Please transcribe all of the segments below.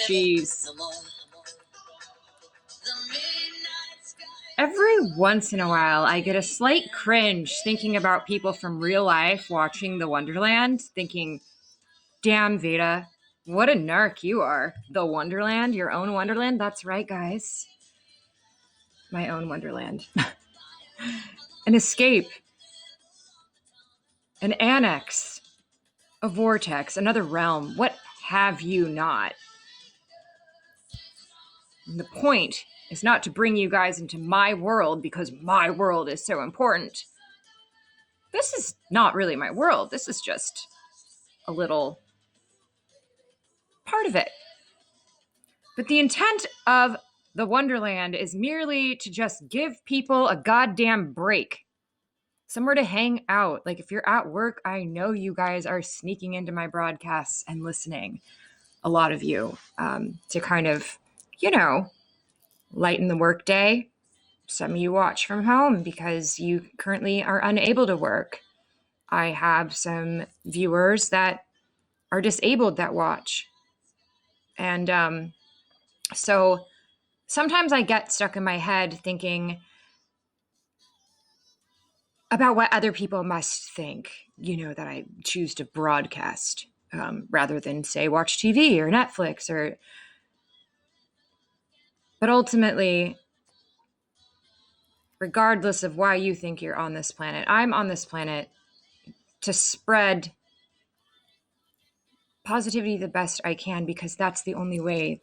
Jeez. Every once in a while, I get a slight cringe thinking about people from real life watching the Wonderland, thinking, damn, Vada, what a narc you are. The Wonderland, your own Wonderland? That's right, guys. My own Wonderland. An escape. An annex. A vortex. Another realm. What have you not? And the point is not to bring you guys into my world because my world is so important. This is not really my world. This is just a little part of it. But the intent of the Wonderland is merely to just give people a goddamn break. Somewhere to hang out. Like if you're at work, I know you guys are sneaking into my broadcasts and listening. A lot of you, to kind of, lighten the workday. Some of you watch from home because you currently are unable to work. I have some viewers that are disabled that watch. And so sometimes I get stuck in my head thinking about what other people must think, that I choose to broadcast rather than, say, watch TV or Netflix But ultimately, regardless of why you think you're on this planet, I'm on this planet to spread positivity the best I can because that's the only way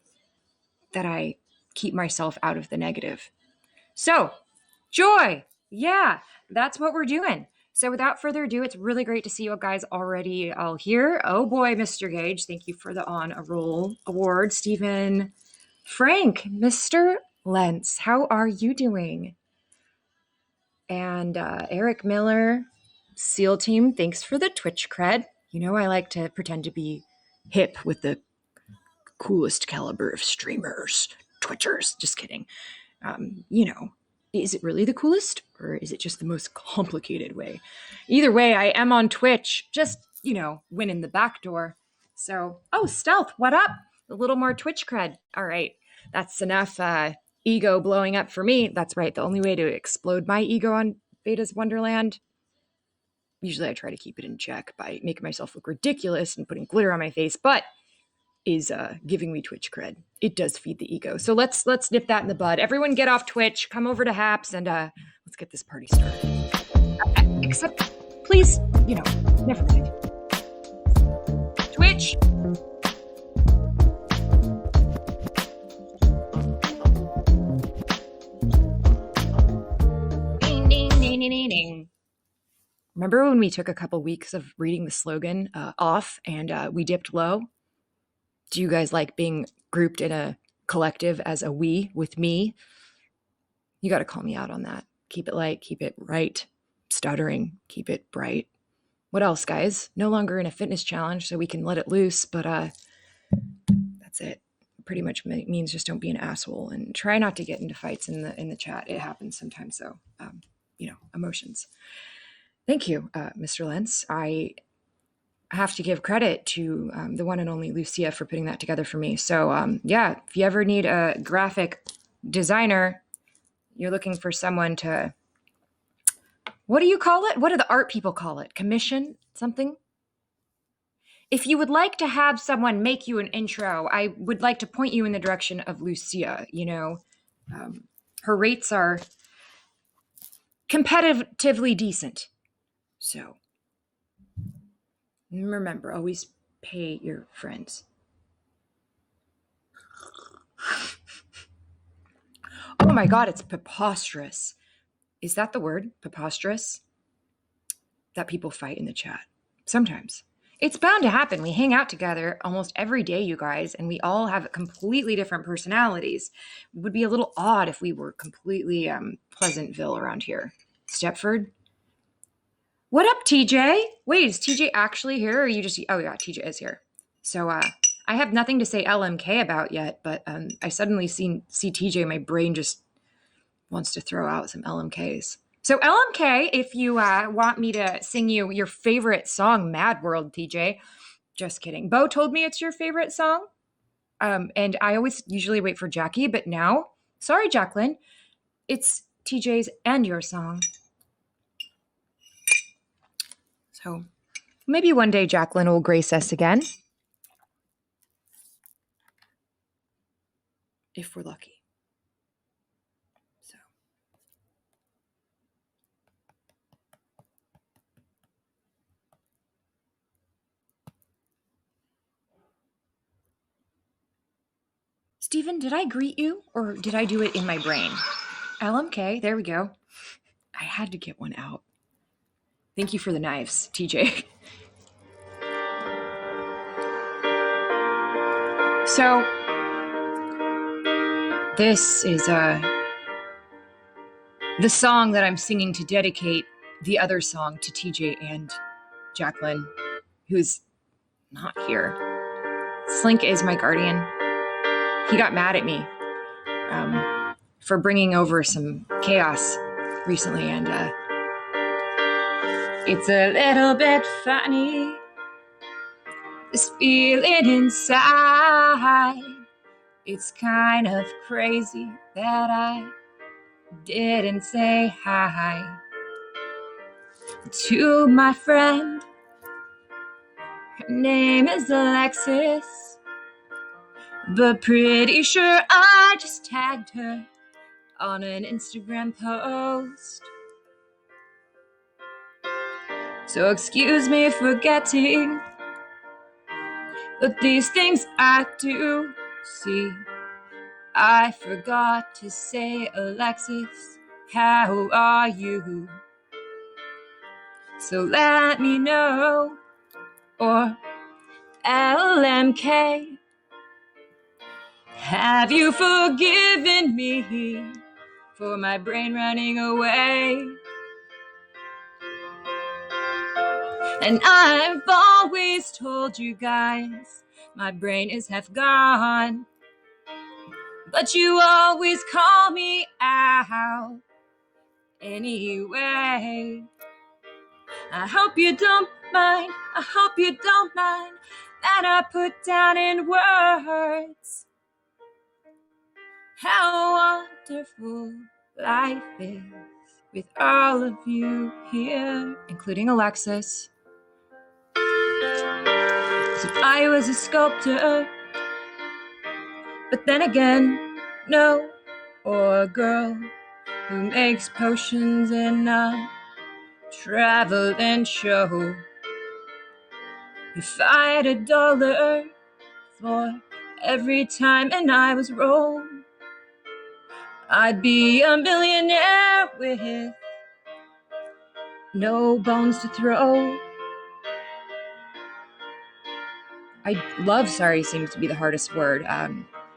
that I keep myself out of the negative. So, joy. Yeah, that's what we're doing. So without further ado, it's really great to see you guys already all here. Oh boy, Mr. Gage, thank you for the On a Roll award. Stephen Frank, Mr. Lentz, how are you doing? And Eric Miller, SEAL Team, thanks for the Twitch cred. I like to pretend to be hip with the coolest caliber of streamers, Twitchers, just kidding. Is it really the coolest or is it just the most complicated way? Either way, I am on Twitch, just, winning the back door. So, Stealth, what up? A little more Twitch cred. All right, that's enough ego blowing up for me. That's right, the only way to explode my ego on Vada's Wonderland, usually I try to keep it in check by making myself look ridiculous and putting glitter on my face, but is giving me Twitch cred. It does feed the ego. So let's nip that in the bud. Everyone get off Twitch, come over to Haps, and let's get this party started. Except, please, never mind. Twitch! Ding, ding, ding, ding, ding. Remember when we took a couple weeks of reading the slogan off and we dipped low? Do you guys like being grouped in a collective as a we with me? You got to call me out on that. Keep it light, keep it right. Stuttering, keep it bright. What else, guys? No longer in a fitness challenge, so we can let it loose, but that's it. Pretty much means just don't be an asshole and try not to get into fights in the chat. It happens sometimes, so emotions. Thank you, Mr. Lentz. I have to give credit to the one and only Lucia for putting that together for me. So if you ever need a graphic designer, you're looking for someone to, what do you call it? What do the art people call it? Commission something? If you would like to have someone make you an intro, I would like to point you in the direction of Lucia. Her rates are competitively decent. So remember, always pay your friends. Oh my God, it's preposterous. Is that the word? Preposterous? That people fight in the chat. Sometimes. It's bound to happen. We hang out together almost every day, you guys, and we all have completely different personalities. It would be a little odd if we were completely Pleasantville around here. Stepford? What up, TJ? Wait, is TJ actually here or are you just... Oh yeah, TJ is here. So I have nothing to say LMK about yet, but I suddenly see TJ, my brain just wants to throw out some LMKs. So LMK, if you want me to sing you your favorite song, Mad World, TJ. Just kidding. Bo told me it's your favorite song. And I always usually wait for Jackie, but now, sorry, Jacqueline, it's TJ's and your song. So maybe one day Jacqueline will grace us again. If we're lucky. So. Stephen, did I greet you or did I do it in my brain? LMK, there we go. I had to get one out. Thank you for the knives, TJ. So, this is the song that I'm singing to dedicate the other song to TJ and Jacqueline, who's not here. Slink is my guardian. He got mad at me for bringing over some chaos recently, and it's a little bit funny, this feeling inside. It's kind of crazy that I didn't say hi to my friend. Her name is Alexis, but pretty sure I just tagged her on an Instagram post. So excuse me for getting, but these things I do see. I forgot to say, Alexis, how are you? So let me know, or LMK, have you forgiven me for my brain running away? And I've always told you guys, my brain is half gone, but you always call me out anyway. I hope you don't mind, I hope you don't mind that I put down in words how wonderful life is with all of you here, including Alexis. So I was a sculptor, but then again, no, or a girl who makes potions in a traveling show. If I had $1 for every time and I was wrong, I'd be a millionaire with no bones to throw. I love sorry seems to be the hardest word.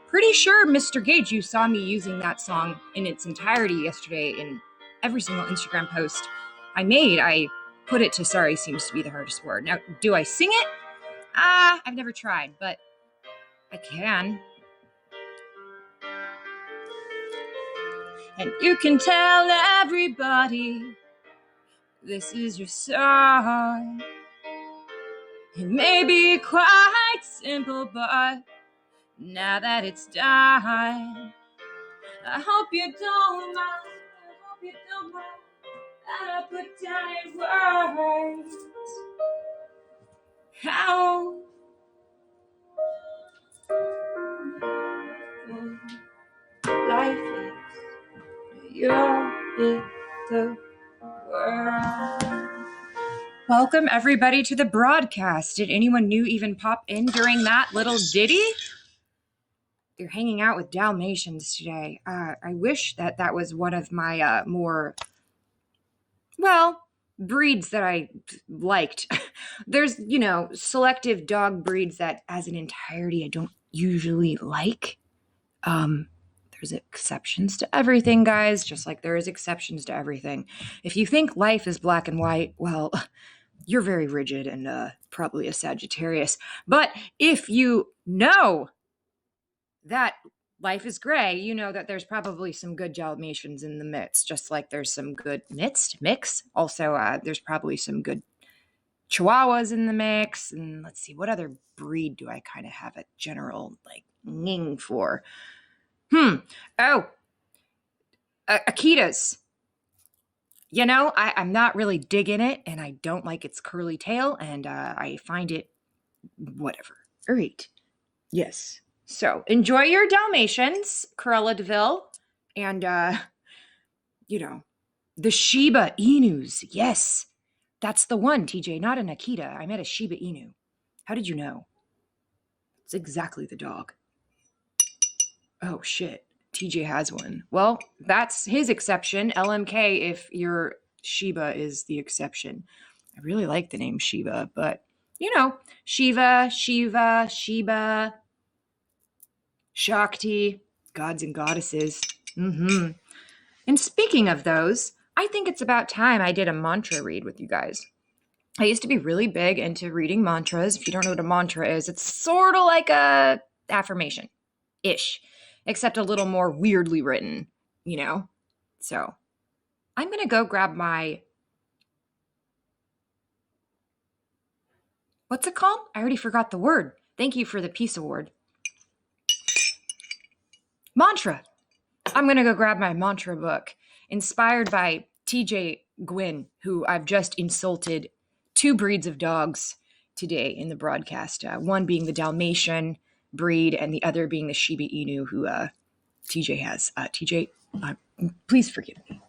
Pretty sure, Mr. Gage, you saw me using that song in its entirety yesterday in every single Instagram post I made. I put it to sorry seems to be the hardest word. Now, do I sing it? I've never tried, but I can. And you can tell everybody this is your song. It may be quite simple, but now that it's done, I hope you don't mind, I hope you don't mind that I put down in words how life is, your little world. Welcome everybody to the broadcast. Did anyone new even pop in during that little ditty? They're hanging out with Dalmatians today. I wish that was one of my more, well, breeds that I liked. There's, selective dog breeds that as an entirety I don't usually like. There's exceptions to everything, guys, just like there is exceptions to everything. If you think life is black and white, well, you're very rigid and probably a Sagittarius. But if you know that life is gray, you know that there's probably some good Dalmatians in the mix, just like there's some good mix. Also, there's probably some good Chihuahuas in the mix. And let's see, what other breed do I kind of have a general, ning for? Oh, Akitas. You know, I'm not really digging it, and I don't like its curly tail, and I find it whatever. All right. Yes. So enjoy your Dalmatians, Corella DeVille, and the Shiba Inus. Yes, that's the one, TJ. Not an Akita. I met a Shiba Inu. How did you know? It's exactly the dog. Oh shit. TJ has one. Well, that's his exception. LMK if your Shiba is the exception. I really like the name Shiba, but Shiva, Sheba, Shakti, gods and goddesses. And speaking of those, I think it's about time I did a mantra read with you guys. I used to be really big into reading mantras. If you don't know what a mantra is, it's sort of like a affirmation-ish, except a little more weirdly written, So I'm going to go grab my, what's it called? I already forgot the word. Thank you for the Peace Award. Mantra. I'm going to go grab my mantra book, inspired by TJ Gwynn, who I've just insulted 2 breeds of dogs today in the broadcast. One being the Dalmatian breed and the other being the Shiba Inu who TJ has. TJ, please forgive me.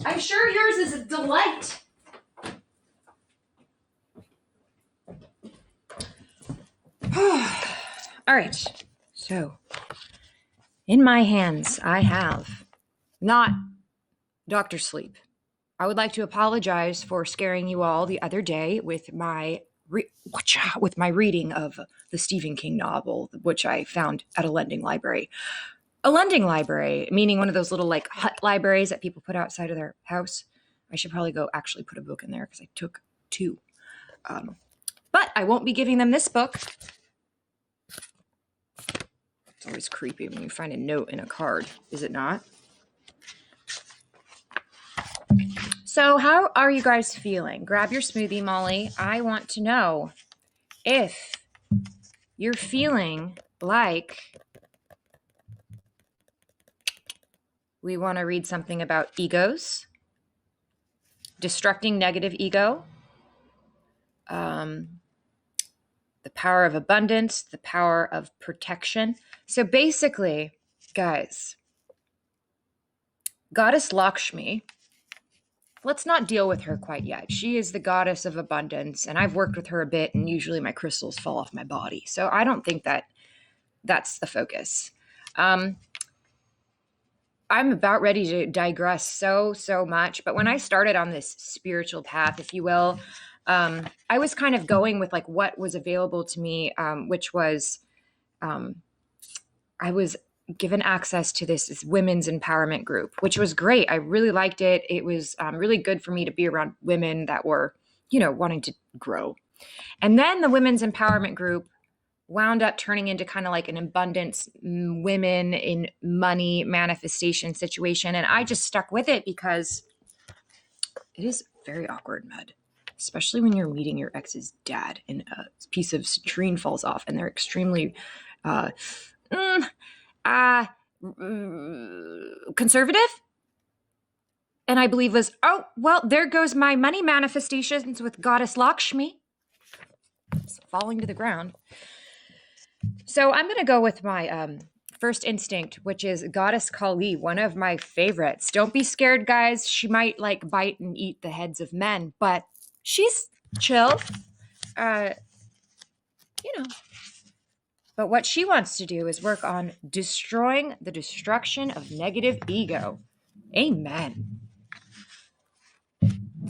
I'm sure yours is a delight. All right. So, in my hands, I have not Dr. Sleep. I would like to apologize for scaring you all the other day with my reading of the Stephen King novel, which I found at a lending library. A lending library, meaning one of those little like hut libraries that people put outside of their house. I should probably go actually put a book in there because I took 2. But I won't be giving them this book. It's always creepy when you find a note in a card, is it not? So how are you guys feeling? Grab your smoothie, Molly. I want to know if you're feeling like we want to read something about egos, destructing negative ego, the power of abundance, the power of protection. So basically, guys, Goddess Lakshmi, let's not deal with her quite yet. She is the goddess of abundance, and I've worked with her a bit, and usually my crystals fall off my body. So I don't think that's the focus. I'm about ready to digress so much, but when I started on this spiritual path, if you will, I was kind of going with like what was available to me, which was I was given access to this women's empowerment group, which was great. I really liked it. It was really good for me to be around women that were, wanting to grow. And then the women's empowerment group wound up turning into kind of like an abundance women in money manifestation situation. And I just stuck with it because it is very awkward, Med, especially when you're meeting your ex's dad and a piece of citrine falls off and they're extremely conservative. And I believe was, oh, well, there goes my money manifestations with Goddess Lakshmi. It's falling to the ground. So I'm going to go with my first instinct, which is Goddess Kali, one of my favorites. Don't be scared, guys. She might like bite and eat the heads of men, but she's chill. But what she wants to do is work on destroying the destruction of negative ego. Amen.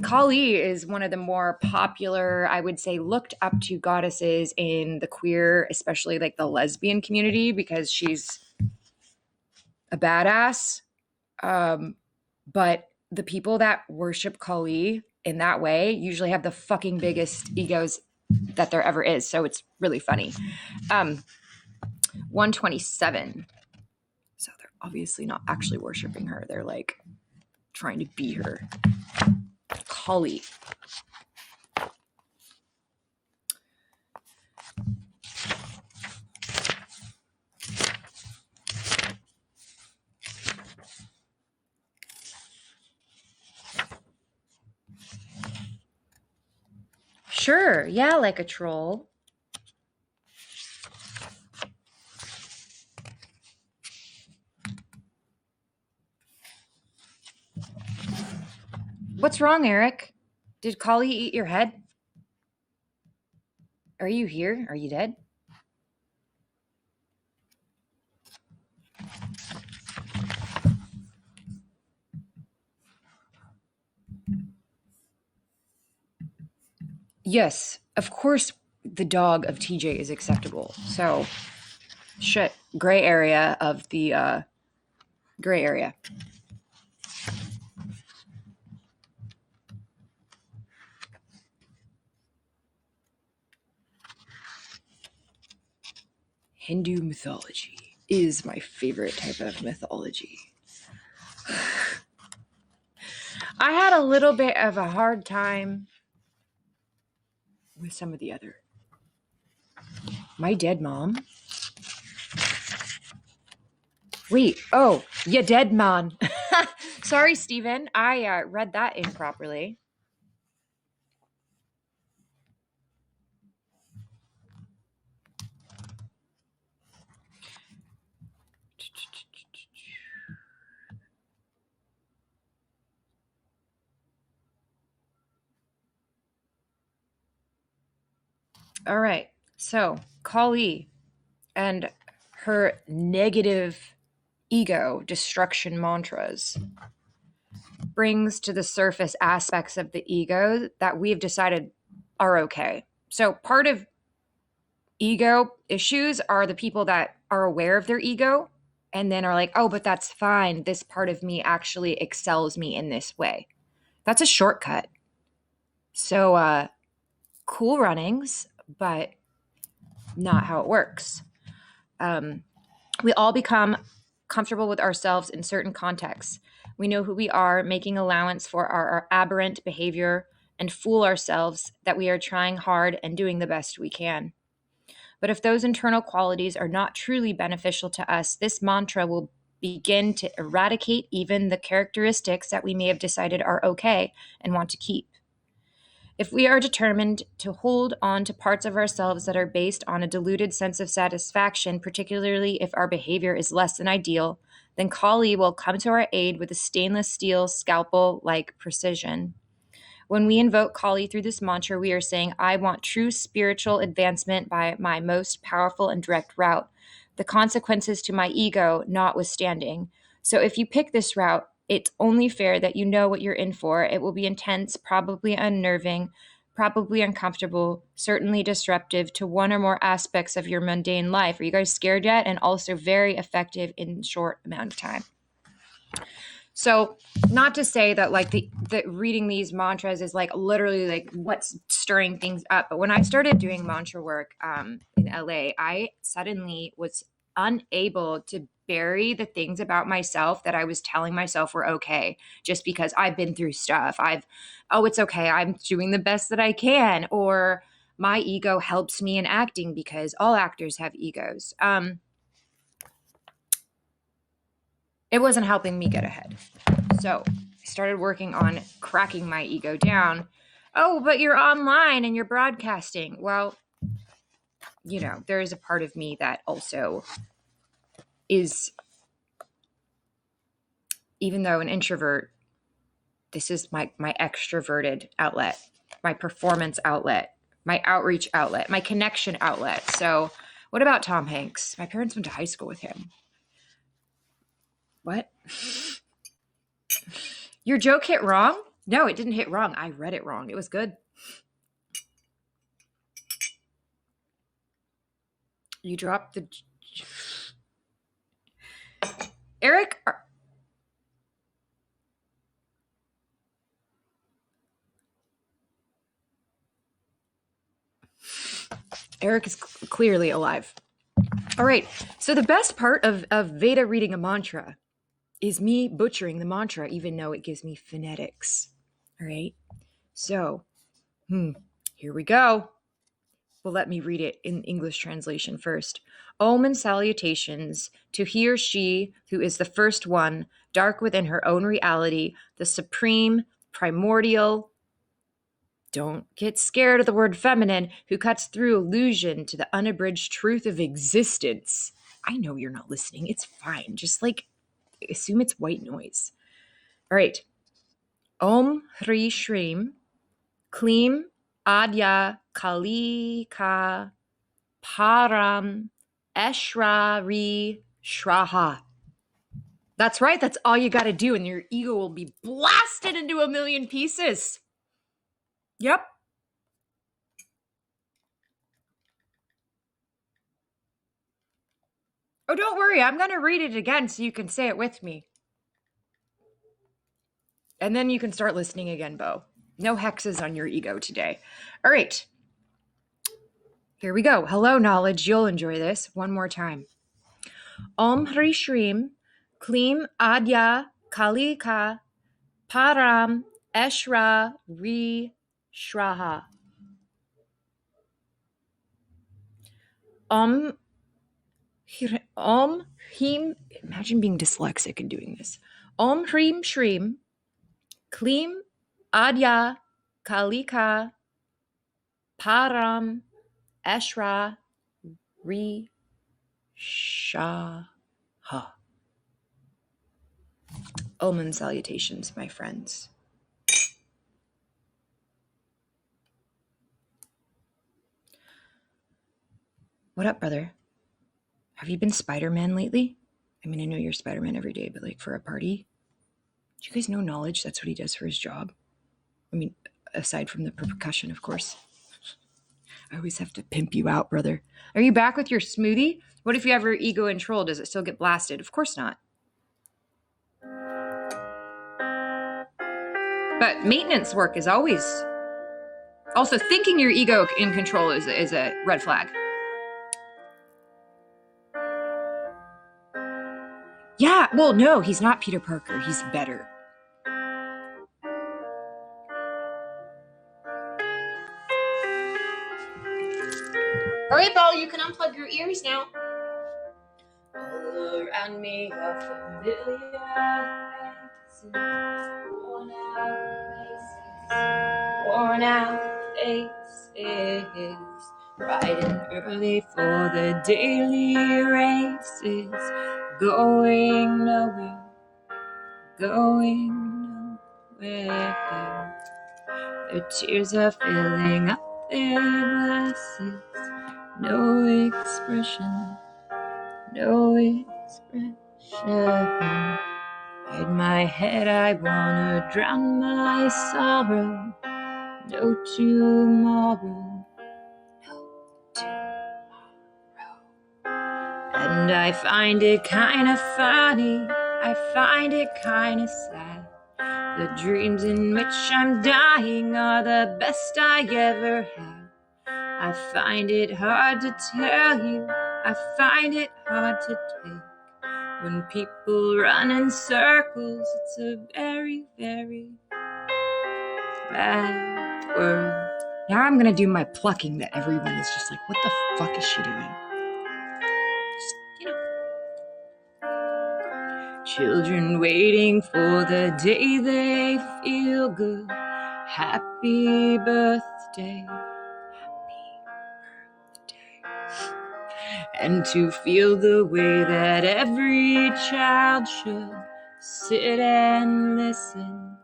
Kali is one of the more popular, I would say, looked up to goddesses in the queer, especially like the lesbian community, because she's a badass. But the people that worship Kali in that way usually have the fucking biggest egos that there ever is. So it's really funny. 127. So they're obviously not actually worshiping her. They're like trying to be her. Kali. Sure, yeah, like a troll. What's wrong, Eric? Did Kali eat your head? Are you here? Are you dead? Yes, of course the dog of TJ is acceptable. So, shit, gray area of the gray area. Hindu mythology is my favorite type of mythology. I had a little bit of a hard time with some of the other. My dead mom. Wait, oh, you dead man. Sorry, Stephen. I read that improperly. All right. So, Kali and her negative ego destruction mantras brings to the surface aspects of the ego that we've decided are okay. So, part of ego issues are the people that are aware of their ego and then are like, oh, but that's fine. This part of me actually excels me in this way. That's a shortcut. So, cool runnings, but not how it works. We all become comfortable with ourselves in certain contexts. We know who we are, making allowance for our aberrant behavior, and fool ourselves that we are trying hard and doing the best we can. But if those internal qualities are not truly beneficial to us, this mantra will begin to eradicate even the characteristics that we may have decided are okay and want to keep. If we are determined to hold on to parts of ourselves that are based on a diluted sense of satisfaction, particularly if our behavior is less than ideal, then Kali will come to our aid with a stainless steel scalpel like precision. When we invoke Kali through this mantra, we are saying, I want true spiritual advancement by my most powerful and direct route, the consequences to my ego notwithstanding. So if you pick this route, it's only fair that you know what you're in for. It will be intense, probably unnerving, probably uncomfortable, certainly disruptive to one or more aspects of your mundane life. Are you guys scared yet? And also very effective in short amount of time. So, not to say that like the reading these mantras is like literally like what's stirring things up, but when I started doing mantra work in LA, I suddenly was unable to bury the things about myself that I was telling myself were okay, just because I've been through stuff. Oh, it's okay. I'm doing the best that I can, or my ego helps me in acting because all actors have egos. It wasn't helping me get ahead. So I started working on cracking my ego down. Oh, but you're online and you're broadcasting. Well, you know, there is a part of me that also is, even though an introvert, this is my extroverted outlet, my performance outlet, my outreach outlet, my connection outlet. So what about Tom Hanks? My parents went to high school with him. What? Your joke hit wrong? No, it didn't hit wrong. I read it wrong. It was good. You dropped the... Eric... Eric is clearly alive. All right. So the best part of Veda reading a mantra is me butchering the mantra, even though it gives me phonetics. All right. So, here we go. Well, let me read it in English translation first. Om and salutations to he or she who is the first one, dark within her own reality, the supreme, primordial, Don't get scared of the word feminine, who cuts through illusion to the unabridged truth of existence. I know you're not listening. It's fine. Just assume it's white noise. All right. Om Hri Shrim Klim Adya Kalika Param Eshra Shraha. That's right. That's all you got to do, and your ego will be blasted into a million pieces. Yep. Oh, don't worry. I'm going to read it again so you can say it with me. And then you can start listening again, Bo. No hexes on your ego today. All right. Here we go. Hello, knowledge. You'll enjoy this. One more time. Om Hri Shrim Klim Adya Kalika Param Eshra Shraha. Om Him. Imagine being dyslexic and doing this. Om Hrim Shrim Klim Adya Kalika Param Eshra Shaha. Omen salutations, my friends. What up, brother? Have you been Spider-Man lately? I mean, I know you're Spider-Man every day, but for a party? Do you guys know knowledge? That's what he does for his job. I mean, aside from the percussion, of course. I always have to pimp you out, brother. Are you back with your smoothie? What if you have your ego in troll? Does it still get blasted? Of course not. But maintenance work is always... Also, thinking your ego in control is a red flag. Yeah, well, no, he's not Peter Parker. He's better. All right, Bo, you can unplug your ears now. All around me are familiar faces, worn out faces, bright and early for the daily races, going nowhere. Their tears are filling up their glasses. No expression. Hide my head, I wanna drown my sorrow. No tomorrow. And I find it kinda funny, I find it kinda sad. The dreams in which I'm dying are the best I ever had. I find it hard to tell you, I find it hard to take. When people run in circles, it's a very, very bad world. Now I'm gonna do my plucking that everyone is just like, what the fuck is she doing? Children waiting for the day they feel good. Happy birthday. And to feel the way that every child should. Sit and listen.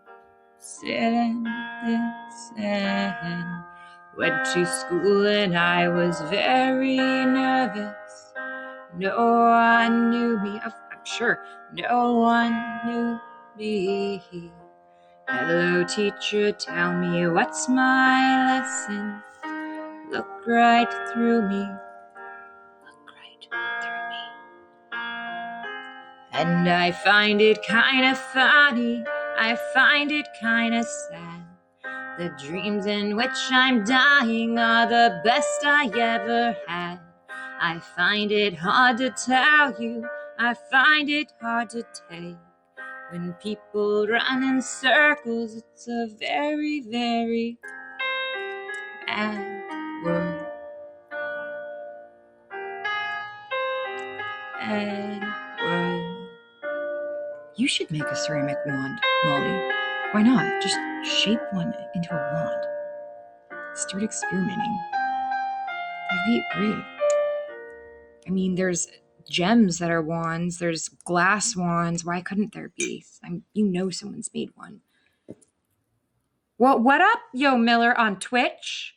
Went to school and I was very nervous. No one knew me. I'm sure no one knew me. Hello, teacher, tell me what's my lesson. Look right through me. And I find it kinda funny, I find it kinda sad. The dreams in which I'm dying are the best I ever had. I find it hard to tell you, I find it hard to take. When people run in circles, it's a very, very bad world. Bad world. You should make a ceramic wand, Molly. Why not? Just shape one into a wand. Start experimenting. That'd be great. I mean, there's gems that are wands. There's glass wands. Why couldn't there be? Someone's made one. Well, what up, Yo Miller on Twitch?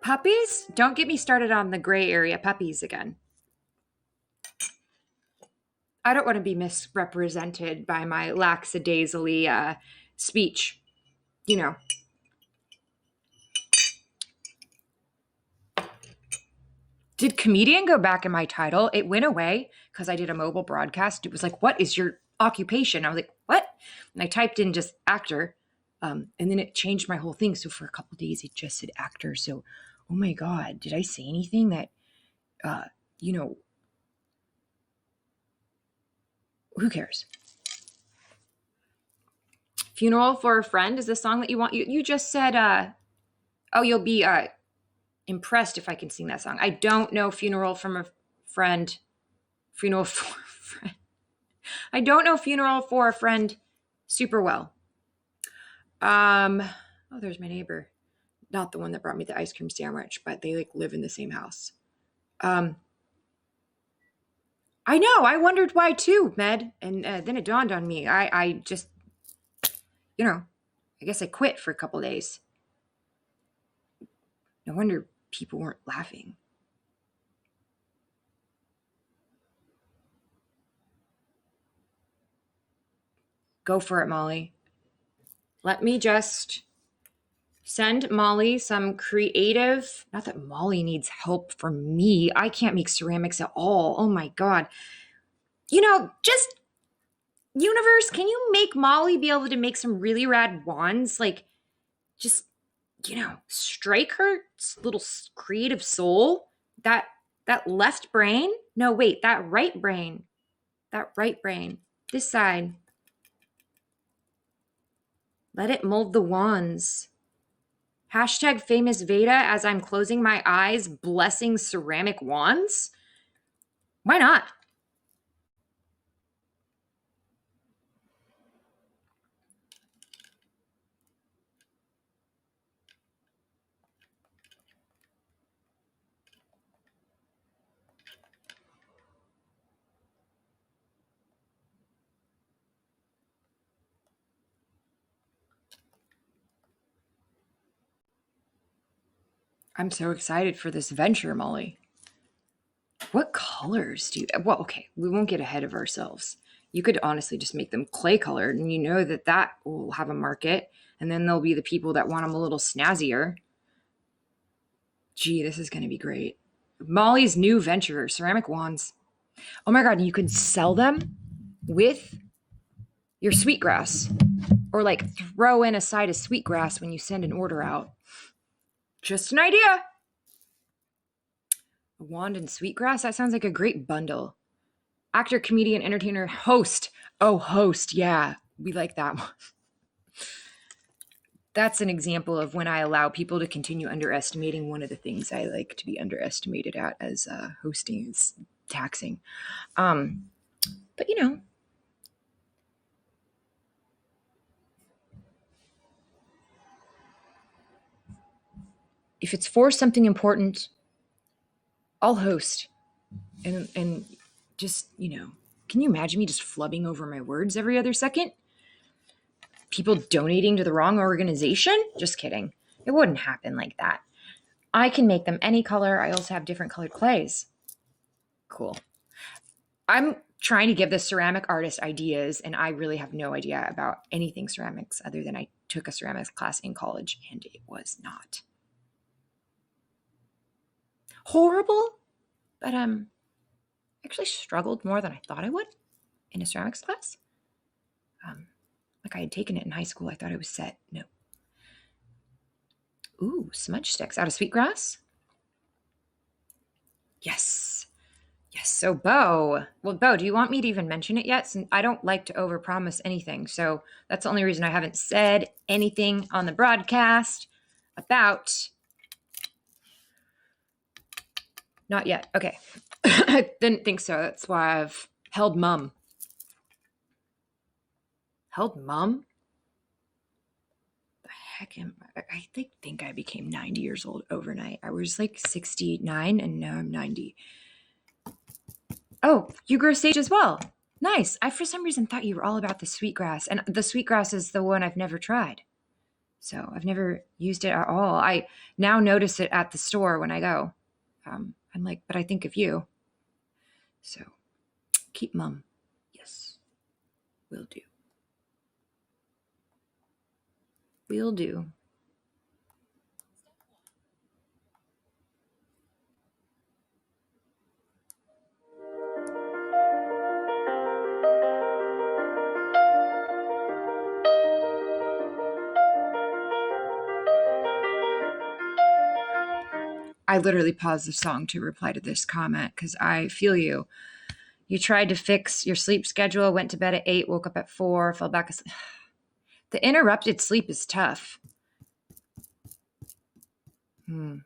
Puppies? Don't get me started on the gray area puppies again. I don't want to be misrepresented by my lackadaisically speech. You know. Did comedian go back in my title? It went away because I did a mobile broadcast. It was like, what is your occupation? I was like, what? And I typed in just actor. And then it changed my whole thing. So for a couple of days, it just said actor. So, oh my God, did I say anything that, who cares? Funeral for a Friend is the song that you want. You just said, you'll be impressed if I can sing that song. I don't know Funeral from a Friend. Funeral for a Friend. I don't know Funeral for a Friend super well. There's my neighbor. Not the one that brought me the ice cream sandwich, but they live in the same house. I know. I wondered why too, Med. And then it dawned on me. I just, I guess I quit for a couple days. No wonder people weren't laughing. Go for it, Molly. Let me just send Molly some creative, not that Molly needs help from me. I can't make ceramics at all. Oh my God. Just universe, can you make Molly be able to make some really rad wands? Like, just, strike her little creative soul. That left brain. No, wait, that right brain. This side. Let it mold the wands. Hashtag famous Vada as I'm closing my eyes, blessing ceramic wands. Why not? I'm so excited for this venture, Molly. What colors do you... Well, okay, we won't get ahead of ourselves. You could honestly just make them clay colored, and that will have a market, and then there'll be the people that want them a little snazzier. Gee, this is going to be great. Molly's new venture, ceramic wands. Oh my God, you could sell them with your sweetgrass, or throw in a side of sweetgrass when you send an order out. Just an idea. A wand and sweetgrass? That sounds like a great bundle. Actor, comedian, entertainer, host. Oh, host. Yeah, we like that one. That's an example of when I allow people to continue underestimating one of the things I like to be underestimated at, as hosting is taxing. But if it's for something important, I'll host. And just, can you imagine me just flubbing over my words every other second? People donating to the wrong organization? Just kidding. It wouldn't happen like that. I can make them any color. I also have different colored clays. Cool. I'm trying to give the ceramic artist ideas, and I really have no idea about anything ceramics other than I took a ceramics class in college, and it was not horrible, but actually struggled more than I thought I would in a ceramics class. I had taken it in high school. I thought I was set. No. Ooh, smudge sticks out of sweetgrass. Yes. So Bo, do you want me to even mention it yet? Since I don't like to overpromise anything. So that's the only reason I haven't said anything on the broadcast about. Not yet. Okay. I didn't think so. That's why I've held mum. Held mum? heck am I think I became 90 years old overnight. I was like 69 and now I'm 90. Oh, you grow sage as well. Nice. I for some reason thought you were all about the sweetgrass, and the sweetgrass is the one I've never tried. So I've never used it at all. I now notice it at the store when I go. I'm like, but I think of you. So keep mum. Yes, will do. Will do. I literally paused the song to reply to this comment because I feel you. You tried to fix your sleep schedule, went to bed at 8, woke up at 4, fell back asleep. The interrupted sleep is tough. Your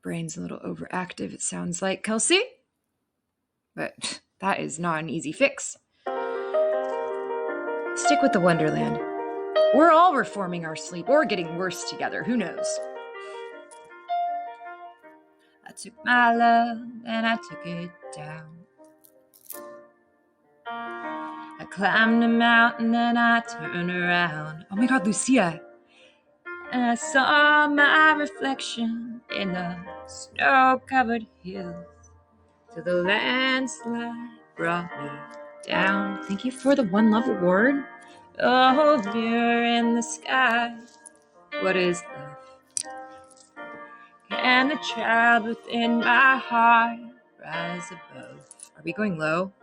brain's a little overactive, it sounds like, Kelsey. But that is not an easy fix. Stick with the Wonderland. We're all reforming our sleep or getting worse together. Who knows? I took my love and I took it down. I climbed a mountain and I turned around. Oh my God, Lucia. And I saw my reflection in the snow-covered hills. Till the landslide brought me down. Thank you for the One Love Award. Oh, mirror in the sky, what is left? Can the child within my heart rise above? Are we going low?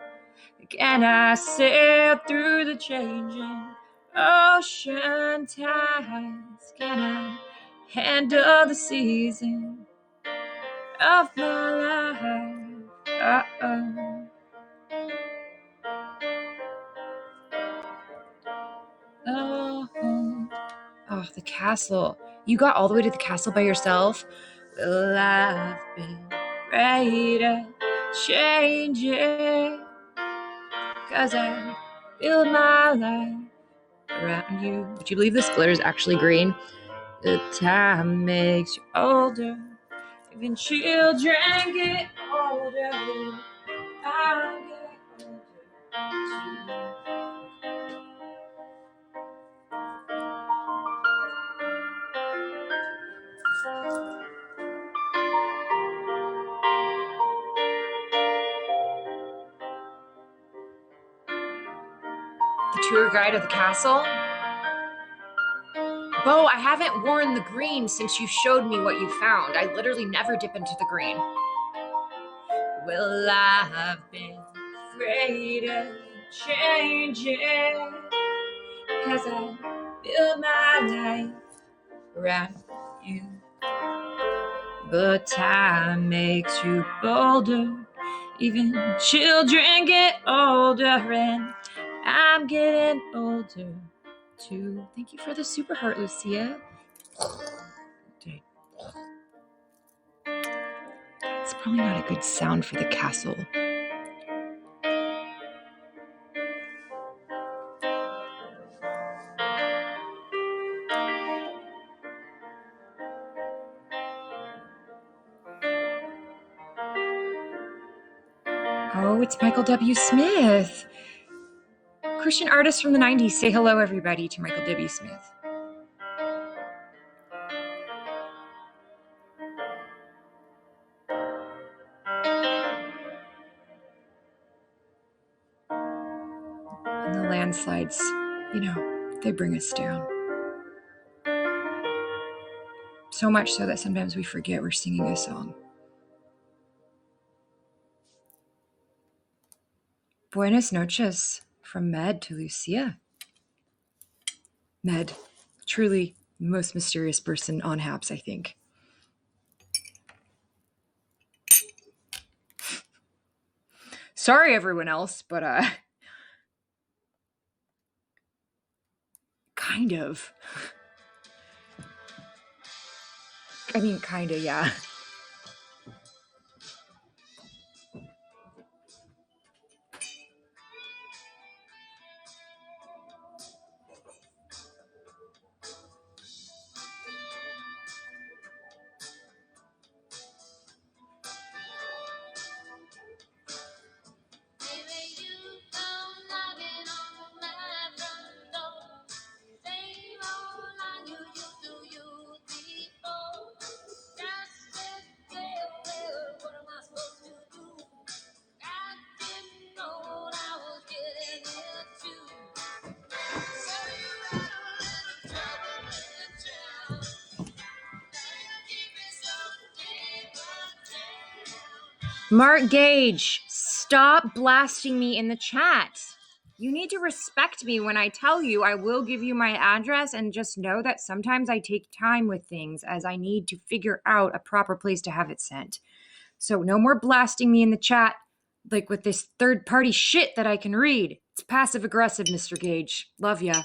Can I sail through the changing ocean tides? Can I handle the season of my life? Oh, the castle. You got all the way to the castle by yourself? Well, I've been afraid of changing, 'cause I build my life around you. Would you believe this glitter is actually green? The time makes you older. Even children get older. I get older too. The tour guide of the castle? Bo, I haven't worn the green since you showed me what you found. I literally never dip into the green. Well, I've been afraid of changing, 'cause I build my life around you. But time makes you bolder. Even children get older, and I'm getting older too. Thank you for the super heart, Lucia. It's probably not a good sound for the castle. Oh, it's Michael W. Smith. Christian artist from the 90s. Say hello, everybody, to Michael W. Smith. And the landslides, they bring us down. So much so that sometimes we forget we're singing a song. Buenas noches from Med to Lucia. Med, truly the most mysterious person on Haps, I think. Sorry, everyone else, but kind of. I mean, kinda, yeah. Mark Gage, stop blasting me in the chat. You need to respect me when I tell you I will give you my address, and just know that sometimes I take time with things as I need to figure out a proper place to have it sent. So no more blasting me in the chat like with this third-party shit that I can read. It's passive-aggressive, Mr. Gage. Love ya.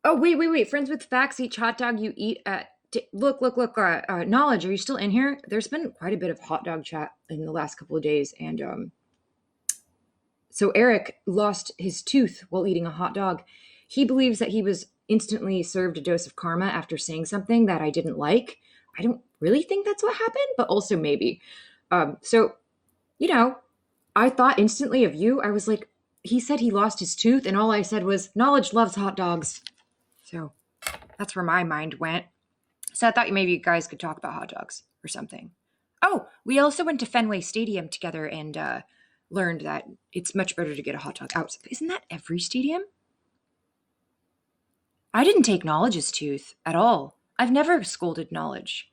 Oh, wait. Friends with facts, each hot dog you eat at... Look. Knowledge, are you still in here? There's been quite a bit of hot dog chat in the last couple of days, and so Eric lost his tooth while eating a hot dog. He believes that he was instantly served a dose of karma after saying something that I didn't like. I don't really think that's what happened, but also maybe. So, I thought instantly of you. I was like, he said he lost his tooth, and all I said was, knowledge loves hot dogs. So that's where my mind went. So I thought maybe you guys could talk about hot dogs or something. Oh, we also went to Fenway Stadium together and learned that it's much better to get a hot dog out. Isn't that every stadium? I didn't take Knowledge's tooth at all. I've never scolded Knowledge.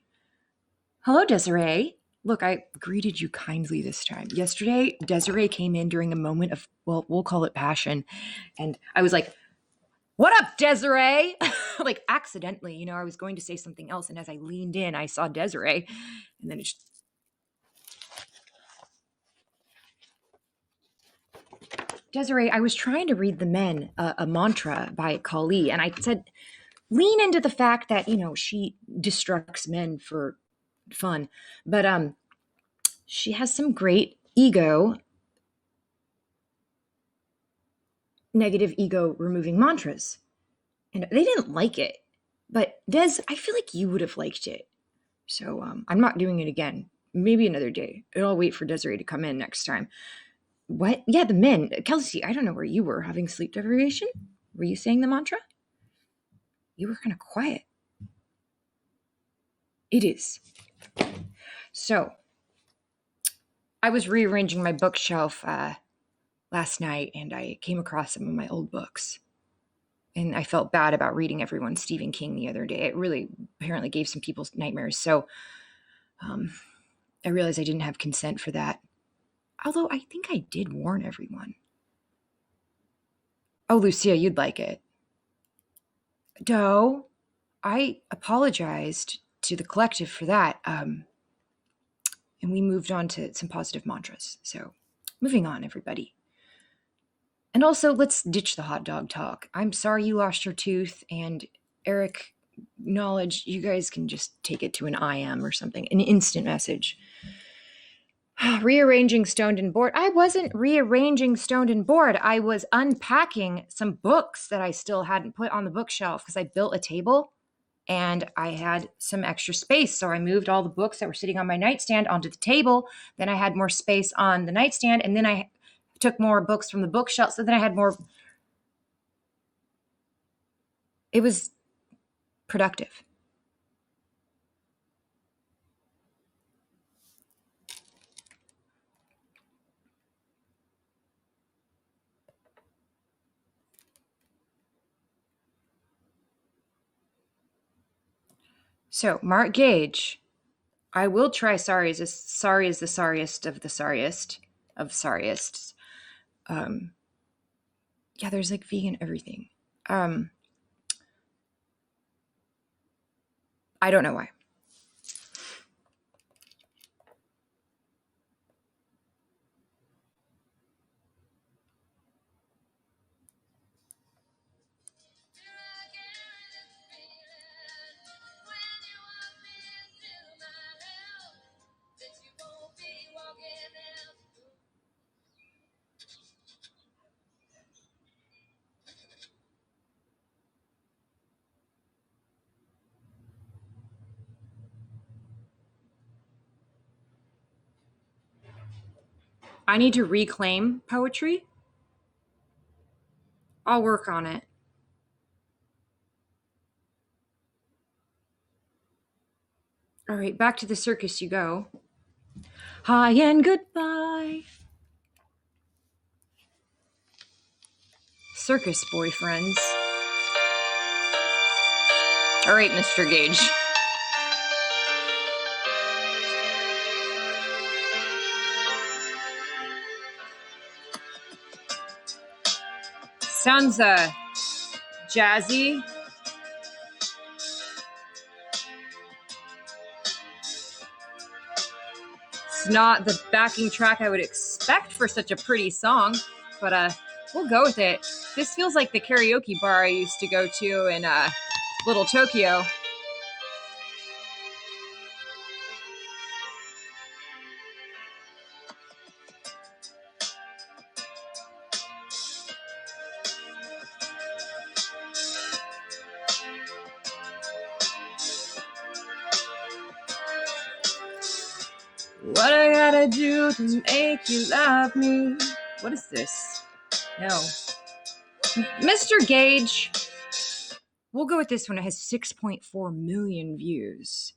Hello, Desiree. Look, I greeted you kindly this time. Yesterday, Desiree came in during a moment of, well, we'll call it passion. And I was like, what up, Desiree? Like accidentally, I was going to say something else. And as I leaned in, I saw Desiree. And then it just... Desiree, I was trying to read The Men, a mantra by Kali. And I said, lean into the fact that, she destructs men for fun. But she has some great negative ego removing mantras. And they didn't like it. But Des, I feel like you would have liked it. So I'm not doing it again. Maybe another day. I'll wait for Desiree to come in next time. What? Yeah, The Men. Kelsey, I don't know where you were. Having sleep deprivation? Were you saying the mantra? You were kind of quiet. It is. So, I was rearranging my bookshelf last night, and I came across some of my old books. And I felt bad about reading everyone Stephen King the other day. It really apparently gave some people nightmares. So I realized I didn't have consent for that. Although I think I did warn everyone. Oh, Lucia, you'd like it. Doe, I apologized to the collective for that. And we moved on to some positive mantras. So moving on, everybody. And also, let's ditch the hot dog talk. I'm sorry you lost your tooth, and Eric, Knowledge, you guys can just take it to an IM or something, an instant message. Rearranging Stoned and Bored. I wasn't rearranging Stoned and Bored. I was unpacking some books that I still hadn't put on the bookshelf because I built a table and I had some extra space. So I moved all the books that were sitting on my nightstand onto the table. Then I had more space on the nightstand, and then I took more books from the bookshelf. So then I had more. It was productive. So, Mark Gage, I will try sorry is the sorriest of the sorriest of sorriest. Yeah, there's like vegan everything. I don't know why. I need to reclaim poetry. I'll work on it. All right, back to the circus you go. Hi and goodbye. Circus boyfriends. All right, Mr. Gage. Sounds jazzy. It's not the backing track I would expect for such a pretty song, but we'll go with it. This feels like the karaoke bar I used to go to in Little Tokyo. What I gotta do to make you love me? What is this? No. Mr. Gage. We'll go with this one. It has 6.4 million views.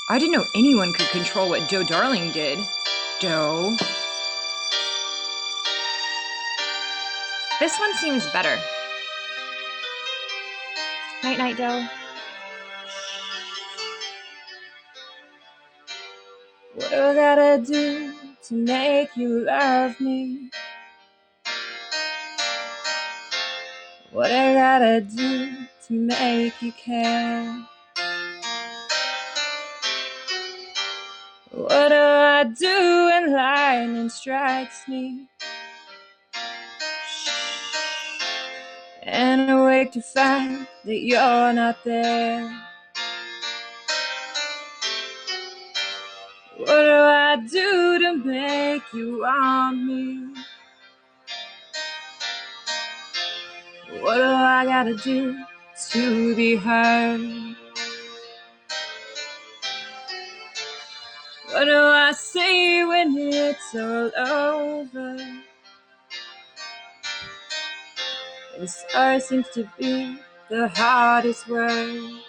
I didn't know anyone could control what Doe Darling did. Doe. This one seems better. Night, night, Doe. What do I gotta do to make you love me? What I gotta do to make you care? What do I do when lightning strikes me? And I wake to find that you're not there. What do I do to make you want me? What do I gotta do to be heard? What do I say when it's all over? And sorry seems to be the hardest word.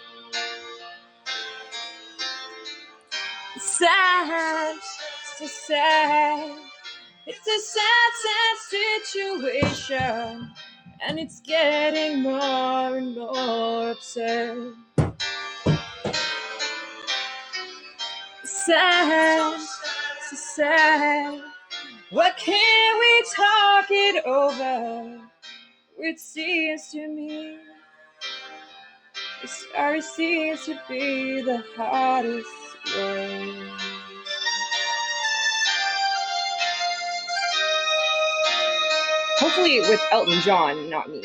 Sad, so sad. It's a sad, sad situation, and it's getting more and more absurd. Sad, so sad. Why can't we talk it over? It seems to me sorry seems to be the hardest word. Hopefully with Elton John, not me.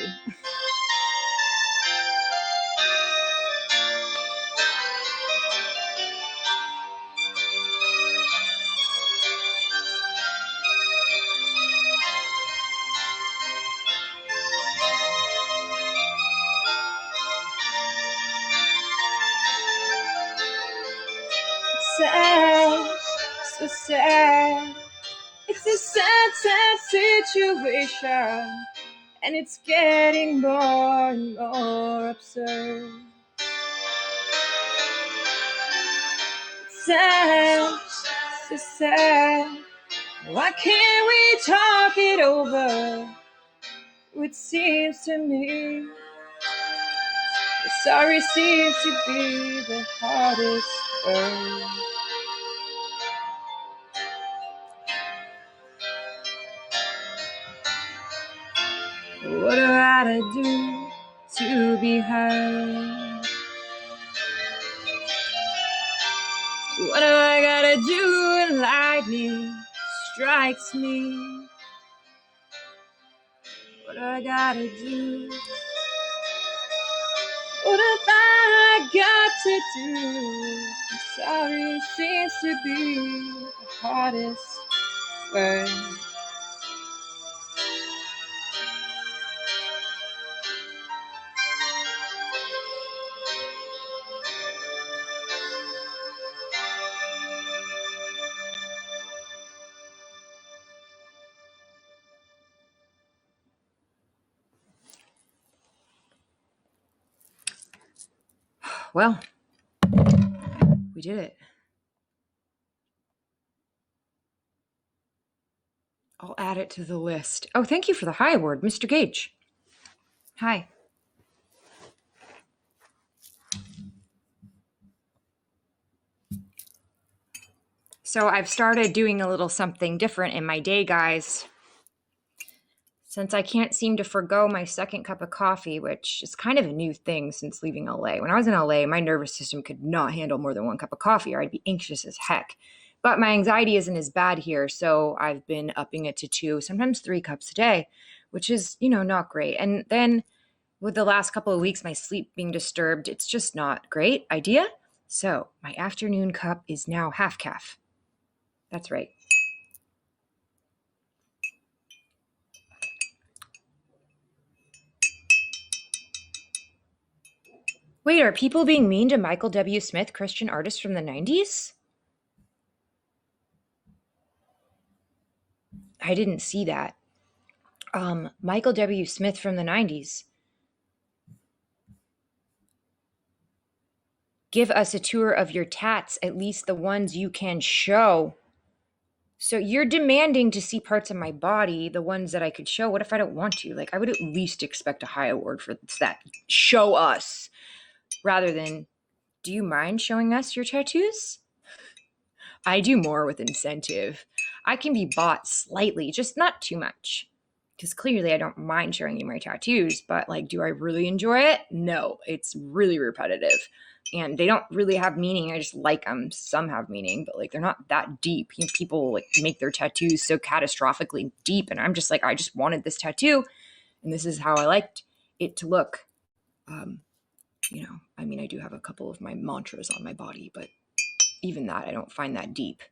Sad, so sad. It's a sad, sad situation, and it's getting more and more absurd. Sad, so sad. Why can't we talk it over? It seems to me sorry seems to be the hardest word. What do I gotta do to be heard? What do I gotta do when lightning strikes me? What do I gotta do? What have I got to do? I'm sorry seems to be the hardest word. Well, we did it. I'll add it to the list. Oh, thank you for the hi award, Mr. Gage. Hi. So I've started doing a little something different in my day, guys. Since I can't seem to forgo my second cup of coffee, which is kind of a new thing since leaving LA. When I was in LA, my nervous system could not handle more than one cup of coffee, or I'd be anxious as heck. But my anxiety isn't as bad here, so I've been upping it to 2, sometimes 3 cups a day, which is, not great. And then with the last couple of weeks, my sleep being disturbed, it's just not great idea. So my afternoon cup is now half calf. That's right. Wait, are people being mean to Michael W. Smith, Christian artist from the 90s? I didn't see that. Michael W. Smith from the 90s. Give us a tour of your tats, at least the ones you can show. So you're demanding to see parts of my body, the ones that I could show. What if I don't want to? Like, I would at least expect a high award for that. Show us. Rather than, do you mind showing us your tattoos? I do more with incentive. I can be bought slightly, just not too much. Because clearly I don't mind showing you my tattoos, but like, do I really enjoy it? No, it's really repetitive. And they don't really have meaning. I just like them. Some have meaning, but like they're not that deep. People like make their tattoos so catastrophically deep. And I'm just like, I just wanted this tattoo. And this is how I liked it to look. I do have a couple of my mantras on my body, but even that, I don't find that deep.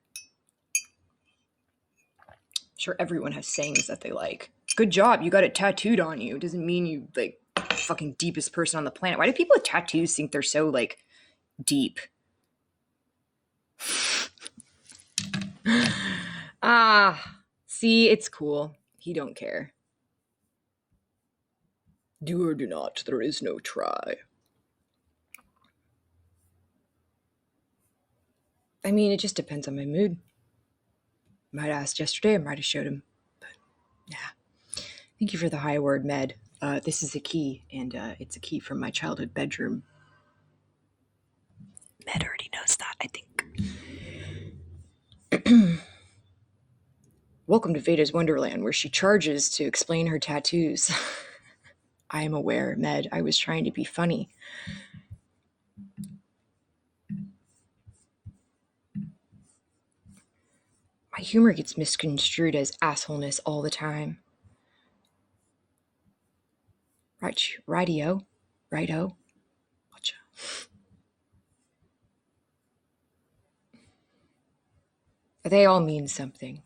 Sure, everyone has sayings that they like. Good job, you got it tattooed on you. Doesn't mean you like fucking deepest person on the planet. Why do people with tattoos think they're so like deep? See, it's cool. He don't care. Do or do not, there is no try. I mean, it just depends on my mood. Might have asked yesterday, I might have showed him. But yeah. Thank you for the high word, Med. This is a key, and it's a key from my childhood bedroom. Med already knows that, I think. Welcome to Vada's Wonderland, where she charges to explain her tattoos. I am aware, Med. I was trying to be funny. My humor gets misconstrued as assholeness all the time. Righty-o. Righto. Gotcha. They all mean something.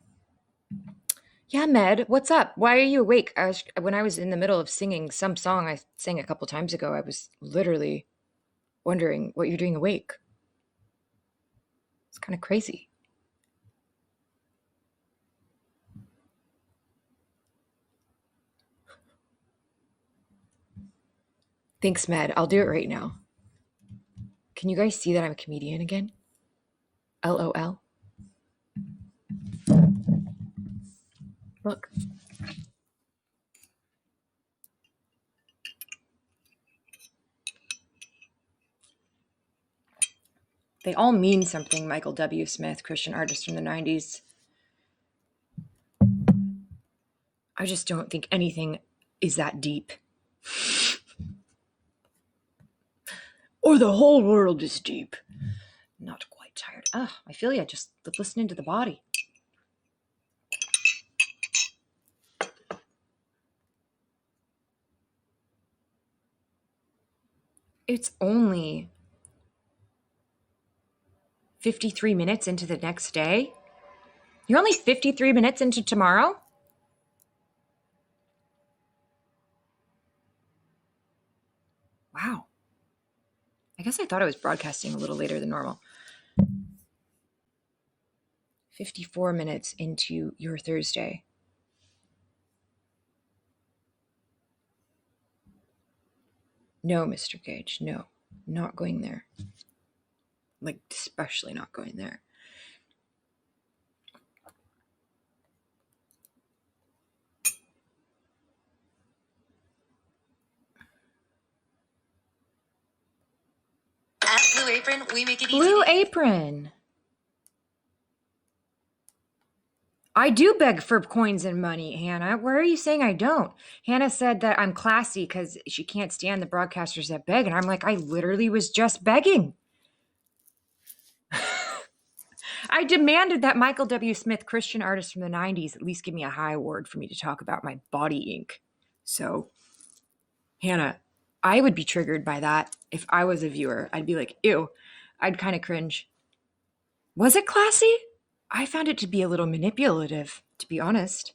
Yeah, Med, what's up? Why are you awake? When I was in the middle of singing some song I sang a couple times ago, I was literally wondering what you're doing awake. It's kind of crazy. Thanks, Med. I'll do it right now. Can you guys see that I'm a comedian again? LOL. Look. They all mean something, Michael W. Smith, Christian artist from the 90s. I just don't think anything is that deep. Or the whole world is deep. Not quite tired. I feel ya, just listening to the body. It's only 53 minutes into the next day. You're only 53 minutes into tomorrow? Wow. I guess I thought I was broadcasting a little later than normal. 54 minutes into your Thursday. No, Mr. Gage, no. Not going there. Like, especially not going there. Apron, we make it easy. Blue Apron. I do beg for coins and money, Hannah. Where are you saying I don't? Hannah said that I'm classy because she can't stand the broadcasters that beg. And I'm like, I literally was just begging. I demanded that Michael W. Smith, Christian artist from the 90s, at least give me a high award for me to talk about my body ink. So, Hannah, I would be triggered by that if I was a viewer. I'd be like, ew. I'd kind of cringe. Was it classy? I found it to be a little manipulative, to be honest.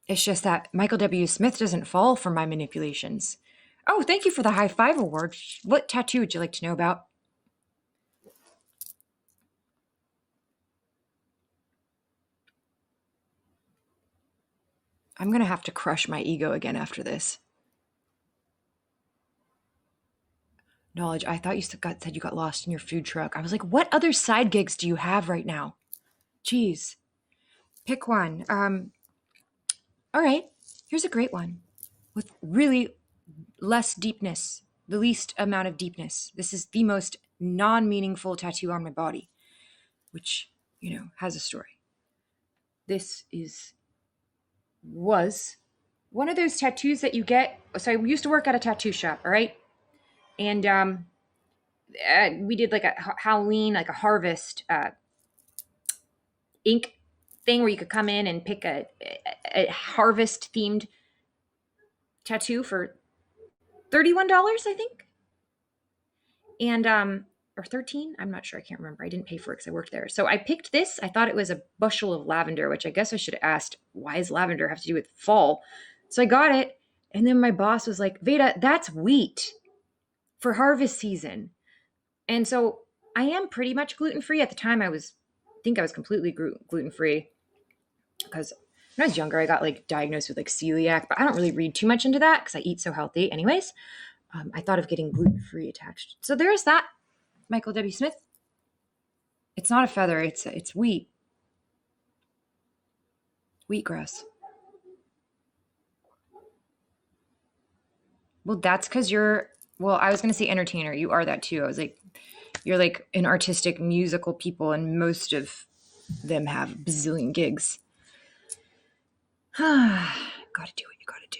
It's just that Michael W. Smith doesn't fall for my manipulations. Oh, thank you for the high five award. What tattoo would you like to know about? I'm going to have to crush my ego again after this. Knowledge, I thought you said you got lost in your food truck. I was like, what other side gigs do you have right now? Jeez. Pick one. All right. Here's a great one with really less deepness, the least amount of deepness. This is the most non-meaningful tattoo on my body, which, has a story. This was one of those tattoos that you get. So I used to work at a tattoo shop, all right? And we did like a Halloween, like a harvest ink thing where you could come in and pick a harvest themed tattoo for $31, I think. And or 13, I'm not sure, I can't remember. I didn't pay for it because I worked there. So I picked this. I thought it was a bushel of lavender, which I guess I should have asked, why does lavender have to do with fall? So I got it, and then my boss was like, Vada, that's wheat for harvest season. And so I am pretty much gluten-free. At the time I think I was completely gluten-free because when I was younger, I got like diagnosed with like celiac, but I don't really read too much into that because I eat so healthy anyways. I thought of getting gluten-free attached. So there's that, Michael W. Smith. It's not a feather, it's wheat. Wheatgrass. Well, that's because I was going to say entertainer. You are that too. I was like, you're like an artistic musical people, and most of them have bazillion gigs. Gotta do what you gotta do.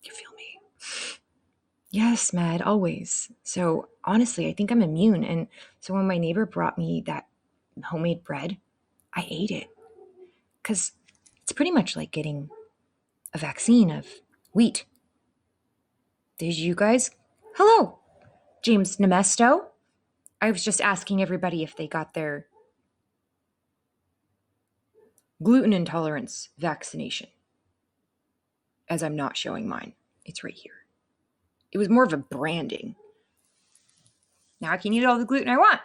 You feel me? Yes, Mad, always. So honestly, I think I'm immune. And so when my neighbor brought me that homemade bread, I ate it. Because it's pretty much like getting a vaccine of wheat. Did you guys? Hello, James Nemesto. I was just asking everybody if they got their gluten intolerance vaccination, as I'm not showing mine. It's right here. It was more of a branding. Now I can eat all the gluten I want.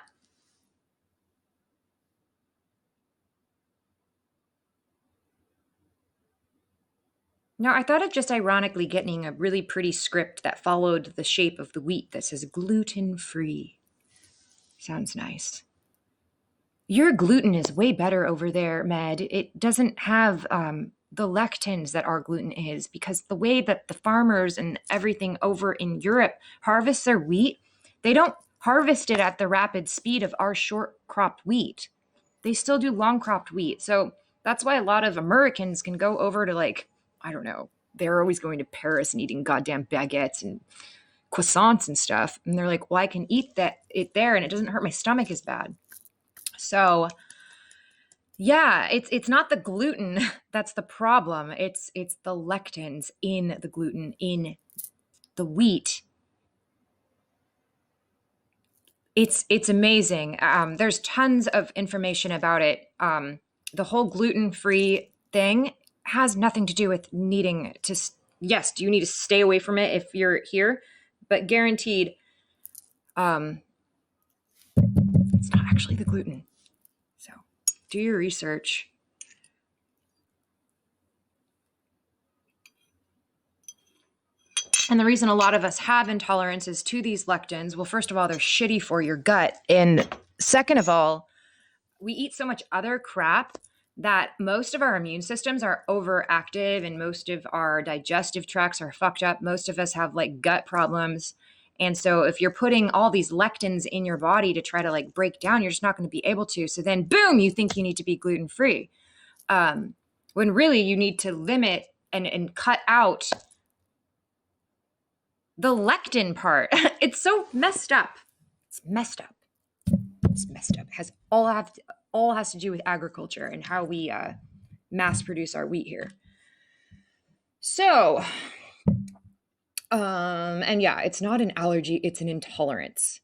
Now, I thought of just ironically getting a really pretty script that followed the shape of the wheat that says gluten-free. Sounds nice. Your gluten is way better over there, Med. It doesn't have the lectins that our gluten is, because the way that the farmers and everything over in Europe harvest their wheat, they don't harvest it at the rapid speed of our short-cropped wheat. They still do long-cropped wheat. So that's why a lot of Americans can go over to, like, I don't know, they're always going to Paris and eating goddamn baguettes and croissants and stuff. And they're like, well, I can eat it there and it doesn't hurt my stomach as bad. So yeah, it's not the gluten that's the problem. It's the lectins in the gluten, in the wheat. It's amazing. There's tons of information about it. The whole gluten-free thing has nothing to do with needing to, yes, do you need to stay away from it if you're here? But guaranteed, it's not actually the gluten. So do your research. And the reason a lot of us have intolerances to these lectins, well, first of all, they're shitty for your gut. And second of all, we eat so much other crap that most of our immune systems are overactive and most of our digestive tracts are fucked up. Most of us have like gut problems. And so if you're putting all these lectins in your body to try to like break down, you're just not going to be able to. So then boom, you think you need to be gluten-free. When really you need to limit and cut out the lectin part. It's so messed up. It's messed up. It's messed up. It has all has to do with agriculture and how we mass produce our wheat here. So, and yeah, it's not an allergy, it's an intolerance.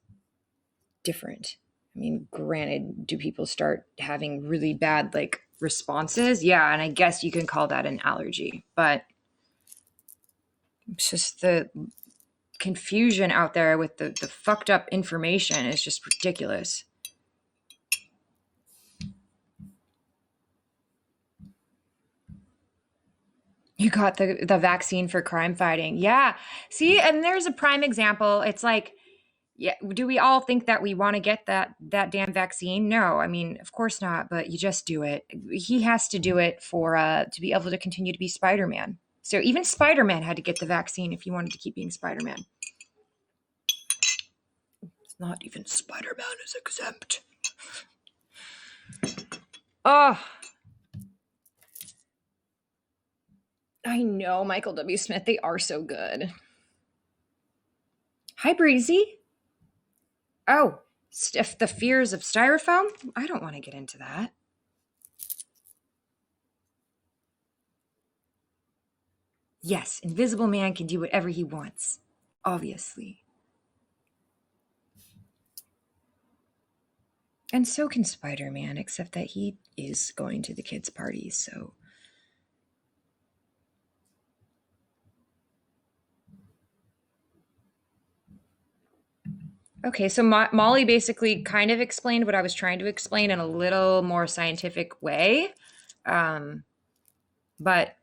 Different. I mean, granted, do people start having really bad like responses? Yeah, and I guess you can call that an allergy, but it's just the confusion out there with the fucked up information is just ridiculous. You got the vaccine for crime fighting. Yeah. See, and there's a prime example. It's like, yeah, do we all think that we want to get that damn vaccine? No, I mean, of course not, but you just do it. He has to do it for to be able to continue to be Spider-Man. So even Spider-Man had to get the vaccine if he wanted to keep being Spider-Man. It's not even Spider-Man is exempt. Oh, I know, Michael W. Smith. They are so good. Hi, Breezy. Oh, the fears of styrofoam? I don't want to get into that. Yes, Invisible Man can do whatever he wants. Obviously. And so can Spider-Man, except that he is going to the kids' parties, so... Okay, so Molly basically kind of explained what I was trying to explain in a little more scientific way. But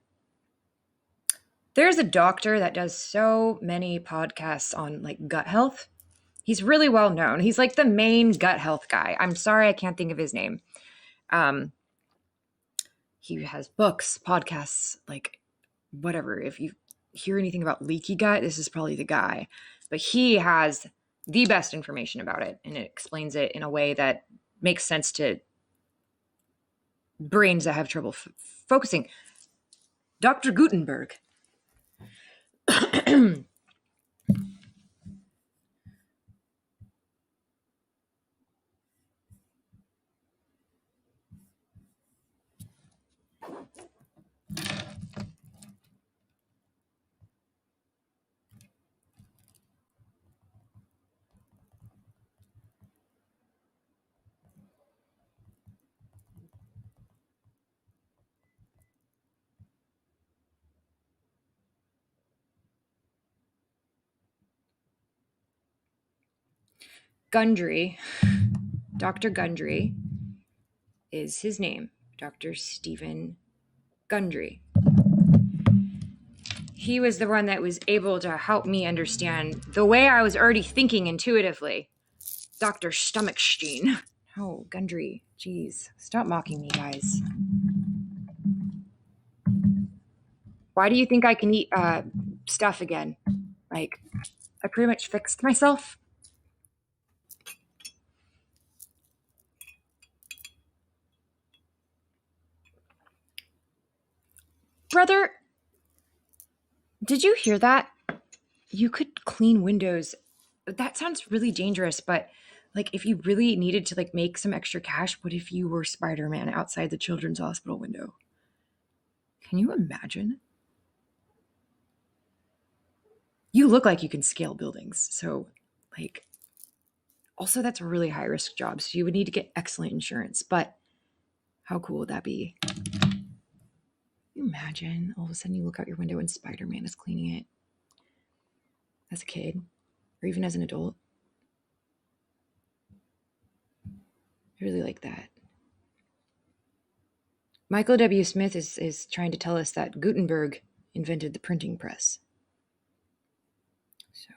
there's a doctor that does so many podcasts on like gut health. He's really well known. He's like the main gut health guy. I'm sorry, I can't think of his name. He has books, podcasts, like whatever. If you hear anything about leaky gut, this is probably the guy. But he has the best information about it, and it explains it in a way that makes sense to brains that have trouble focusing. Dr. Gutenberg. Gundry, Dr. Gundry is his name, Dr. Stephen Gundry. He was the one that was able to help me understand the way I was already thinking intuitively. Dr. Stomachstein. Oh, Gundry. Jeez. Stop mocking me, guys. Why do you think I can eat stuff again? Like, I pretty much fixed myself. Brother, did you hear that? You could clean windows. That sounds really dangerous, but like if you really needed to like make some extra cash, what if you were Spider-Man outside the children's hospital window? Can you imagine? You look like you can scale buildings. So like also that's a really high risk job. So you would need to get excellent insurance, but how cool would that be? Can you imagine all of a sudden you look out your window and Spider-Man is cleaning it as a kid or even as an adult? I really like that. Michael W. Smith is trying to tell us that Gutenberg invented the printing press. So,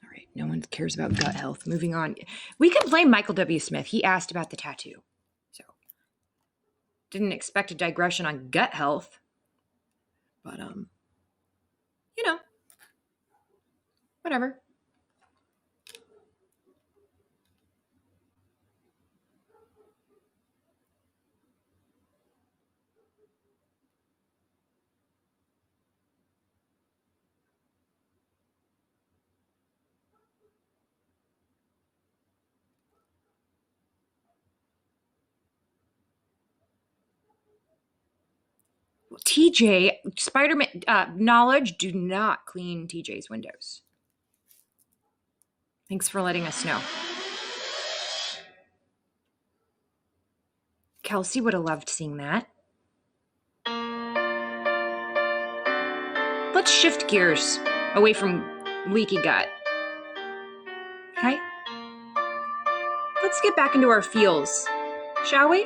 all right, no one cares about gut health. Moving on. We can blame Michael W. Smith. He asked about the tattoo. So, didn't expect a digression on gut health. But, you know, Whatever. TJ, Spider-Man, knowledge, do not clean TJ's windows. Thanks for letting us know. Kelsey would have loved seeing that. Let's shift gears away from leaky gut. Okay? Let's get back into our feels, shall we?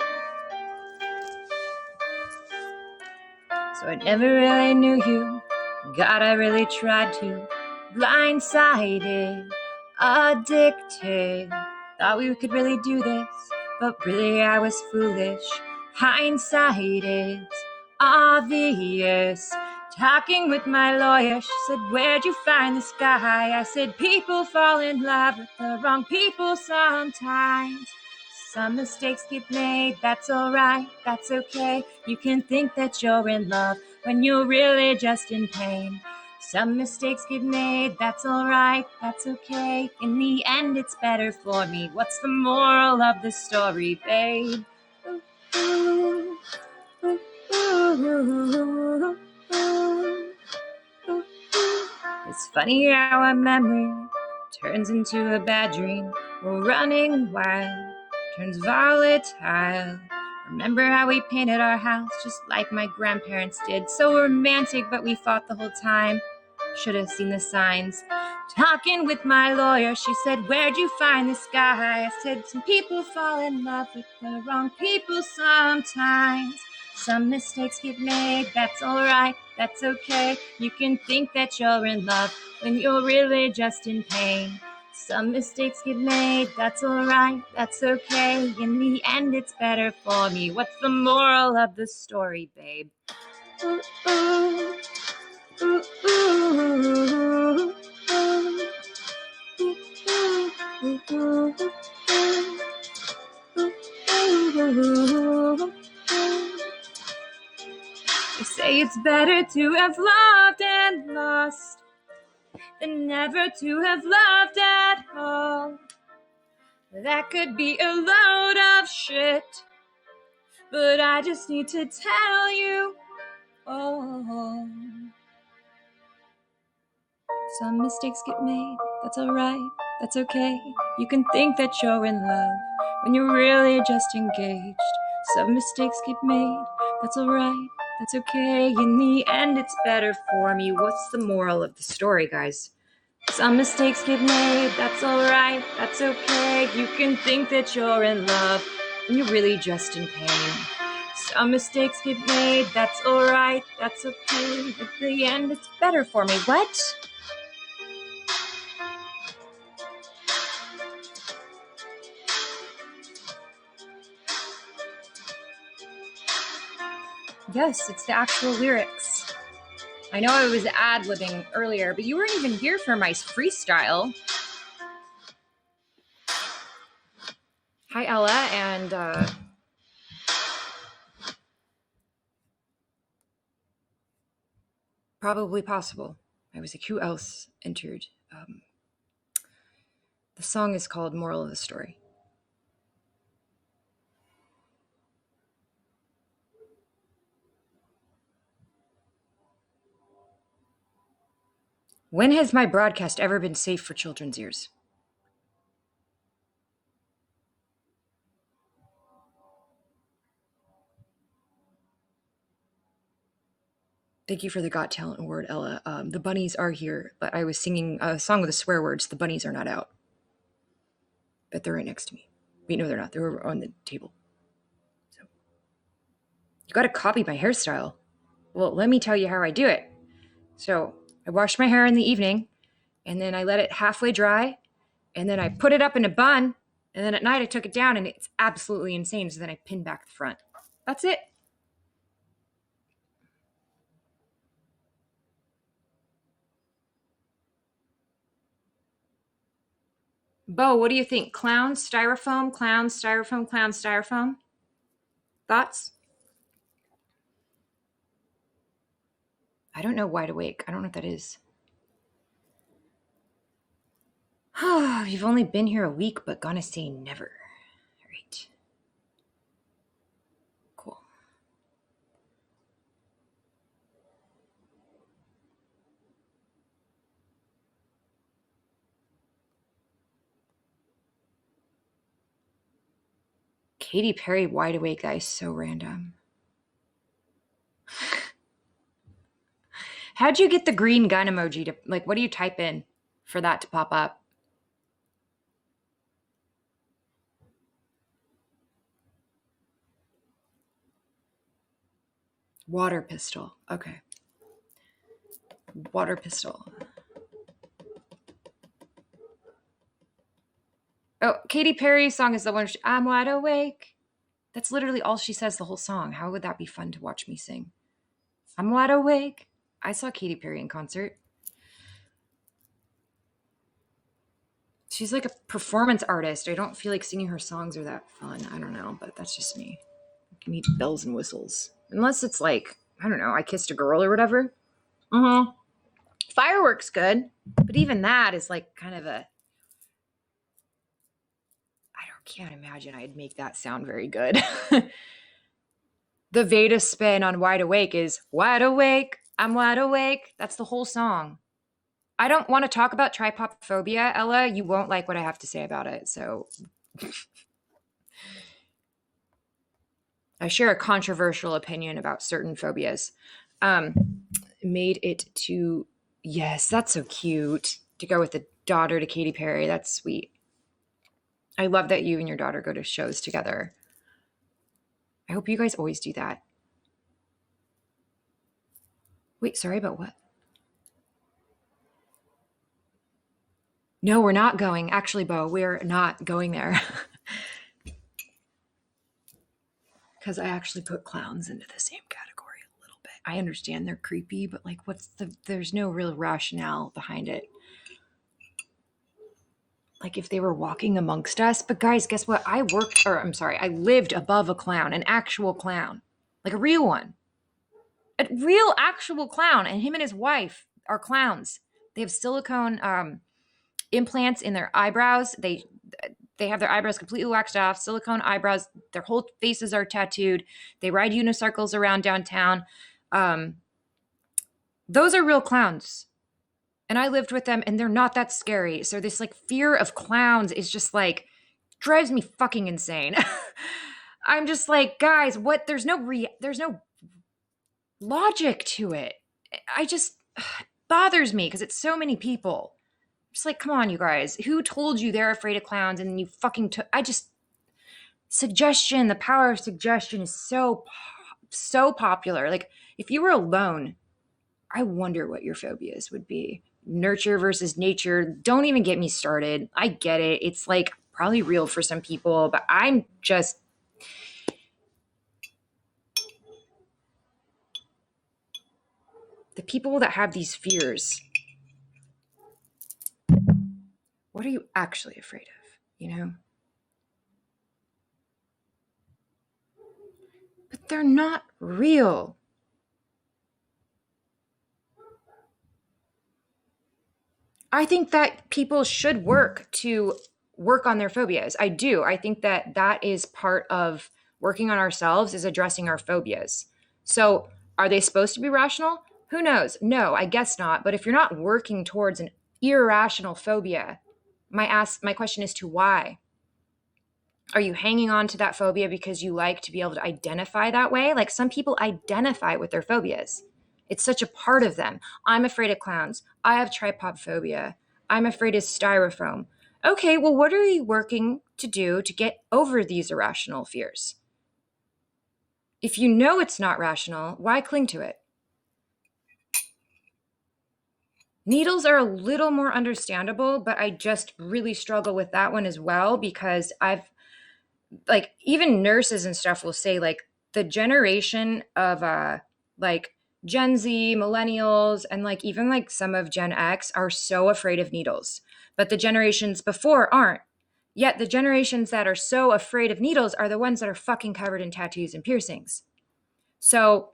So I never really knew you. God, I really tried to. Blindsided, addicted. Thought we could really do this, but really I was foolish. Hindsight is obvious. Talking with my lawyer, she said, where'd you find this guy? I said, people fall in love with the wrong people sometimes. Some mistakes get made, that's alright, that's okay. You can think that you're in love when you're really just in pain. Some mistakes get made, that's alright, that's okay. In the end, it's better for me. What's the moral of the story, babe? Ooh, ooh, ooh, ooh, ooh. It's funny how a memory turns into a bad dream. We're running wild, turns volatile. Remember how we painted our house just like my grandparents did? So romantic, but we fought the whole time. Should have seen the signs. Talking with my lawyer, she said, where'd you find this guy? I said, some people fall in love with the wrong people sometimes. Some mistakes get made, that's alright, that's okay. You can think that you're in love when you're really just in pain. Some mistakes get made, that's alright, that's okay. In the end, it's better for me. What's the moral of the story, babe? Ooh, ooh. Ooh, ooh, ooh, ooh, ooh. They say it's better to have loved and lost than never to have loved at all. That could be a load of shit, but I just need to tell you, oh. Some mistakes get made, that's alright, that's okay. You can think that you're in love when you're really just engaged. Some mistakes get made, that's alright, that's okay. In the end, it's better for me. What's the moral of the story, guys? Some mistakes get made, that's alright, that's okay. You can think that you're in love when you're really just in pain. Some mistakes get made, that's alright, that's okay. At the end, it's better for me. What? Yes, it's the actual lyrics. I know I was ad-libbing earlier, but you weren't even here for my freestyle. Hi, Ella, and probably possible. I was like, who else entered? The song is called Moral of the Story. When has my broadcast ever been safe for children's ears? Thank you for the Got Talent Award, Ella. The bunnies are here, but I was singing a song with the swear words. The bunnies are not out. But they're right next to me. Wait, no, they're not. They're on the table. So you got to copy my hairstyle. Well, let me tell you how I do it. So I wash my hair in the evening, and then I let it halfway dry, and then I put it up in a bun, and then at night I took it down, and it's absolutely insane. So then I pin back the front. That's it. Bo, what do you think? Clown, styrofoam, clown, styrofoam, clown, styrofoam? Thoughts? I don't know wide awake. I don't know what that is. You've only been here a week, but gonna say never. All right. Cool. Katy Perry wide awake. That is so random. How'd you get the green gun emoji to, like, what do you type in for that to pop up? Water pistol. Okay. Water pistol. Oh, Katy Perry's song is the one, I'm wide awake. That's literally all she says the whole song. How would that be fun to watch me sing? I'm wide awake. I saw Katy Perry in concert. She's like a performance artist. I don't feel like singing her songs are that fun. I don't know, but that's just me. I need bells and whistles. Unless it's like, I don't know, I kissed a girl or whatever. Fireworks good, but even that is like kind of a, can't imagine I'd make that sound very good. The Vada spin on Wide Awake is wide awake, I'm wide awake. That's the whole song. I don't want to talk about tripophobia, Ella. You won't like what I have to say about it. So I share a controversial opinion about certain phobias. Made it to, yes, that's so cute. To go with the daughter to Katy Perry. That's sweet. I love that you and your daughter go to shows together. I hope you guys always do that. Wait, sorry about what? No, we're not going. Actually, Bo, we're not going there. Because I actually put clowns into the same category a little bit. I understand they're creepy, but like, there's no real rationale behind it. Like if they were walking amongst us. But guys, guess what? I lived above a clown, an actual clown, like a real one. A real actual clown. And him and his wife are clowns. They have silicone implants in their eyebrows. They have their eyebrows completely waxed off, silicone eyebrows. Their whole faces are tattooed. They ride unicycles around downtown. Those are real clowns. And I lived with them and they're not that scary. So this like fear of clowns is just like drives me fucking insane. I'm just like, guys, what? There's no logic to it. I just bothers me because it's so many people. Just like, come on, you guys. Who told you they're afraid of clowns and then you fucking took suggestion, the power of suggestion is so popular. Like if you were alone, I wonder what your phobias would be. Nurture versus nature. Don't even get me started. I get it. It's like probably real for some people, but I'm just the people that have these fears. What are you actually afraid of? You know? But they're not real. I think that people should work on their phobias. I do. I think that that is part of working on ourselves is addressing our phobias. So are they supposed to be rational? Who knows? No, I guess not. But if you're not working towards an irrational phobia, my question is to why? Are you hanging on to that phobia because you like to be able to identify that way? Like some people identify with their phobias. It's such a part of them. I'm afraid of clowns. I have tripophobia. I'm afraid of styrofoam. Okay, well, what are you working to do to get over these irrational fears? If you know it's not rational, why cling to it? Needles are a little more understandable, but I just really struggle with that one as well because like even nurses and stuff will say like the generation of like Gen Z, millennials, and like even like some of Gen X are so afraid of needles but the generations before aren't. Yet the generations that are so afraid of needles are the ones that are fucking covered in tattoos and piercings. So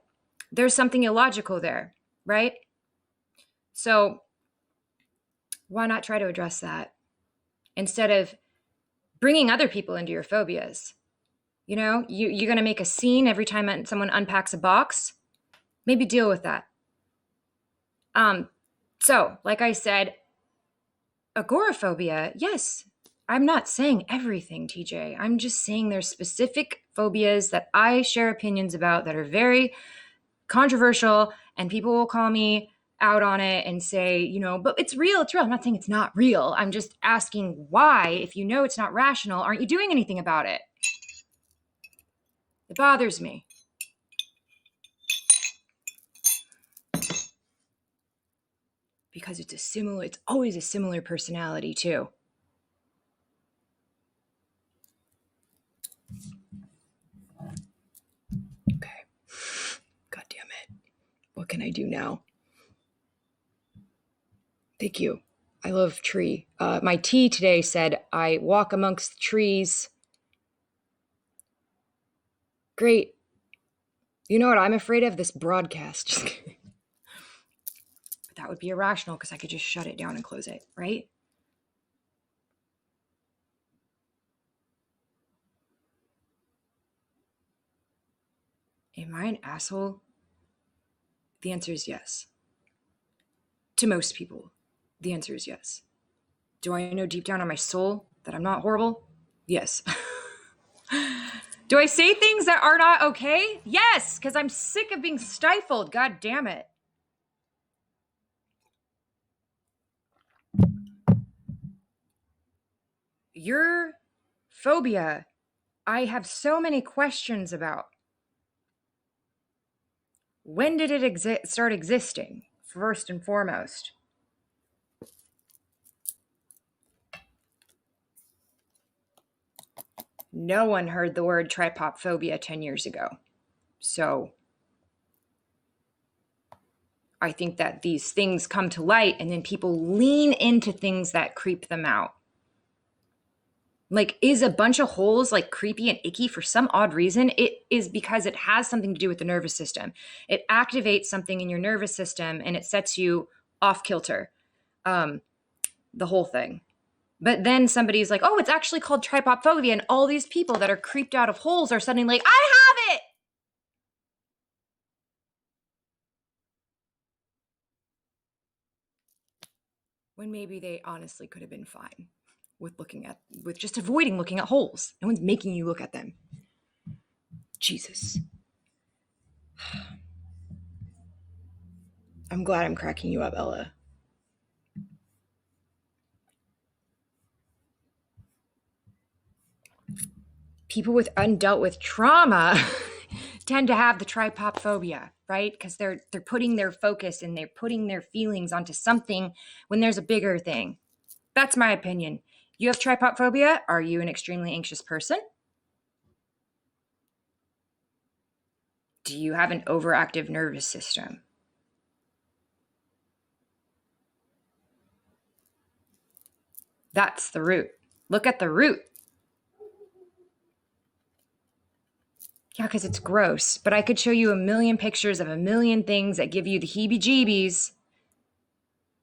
there's something illogical there, right? So why not try to address that instead of bringing other people into your phobias? You know, you're going to make a scene every time someone unpacks a box. Maybe deal with that. So, like I said, agoraphobia, yes. I'm not saying everything, TJ. I'm just saying there's specific phobias that I share opinions about that are very controversial, and people will call me out on it and say, you know, but it's real, it's real. I'm not saying it's not real. I'm just asking why, if you know it's not rational, aren't you doing anything about it? It bothers me. Because it's always a similar personality too. Okay. God damn it. What can I do now? Thank you. I love tree. My tea today said, I walk amongst trees. Great. You know what I'm afraid of? This broadcast. But that would be irrational because I could just shut it down and close it, right? Am I an asshole? The answer is yes. To most people, the answer is yes. Do I know deep down on my soul that I'm not horrible? Yes. Do I say things that are not okay? Yes, because I'm sick of being stifled. God damn it. Your phobia, I have so many questions about. When did it start existing, first and foremost? No one heard the word trypophobia 10 years ago. So I think that these things come to light and then people lean into things that creep them out. Like, is a bunch of holes like creepy and icky for some odd reason? It is because it has something to do with the nervous system. It activates something in your nervous system and it sets you off kilter. The whole thing. But then somebody's like, oh, it's actually called trypophobia. And all these people that are creeped out of holes are suddenly like, I have it. When maybe they honestly could have been fine with just avoiding looking at holes. No one's making you look at them. Jesus. I'm glad I'm cracking you up, Ella. People with undealt with trauma tend to have the trypophobia, right? Because they're putting their focus and they're putting their feelings onto something when there's a bigger thing. That's my opinion. You have trypophobia? Are you an extremely anxious person? Do you have an overactive nervous system? That's the root. Look at the root. Yeah, because it's gross. But I could show you a million pictures of a million things that give you the heebie-jeebies,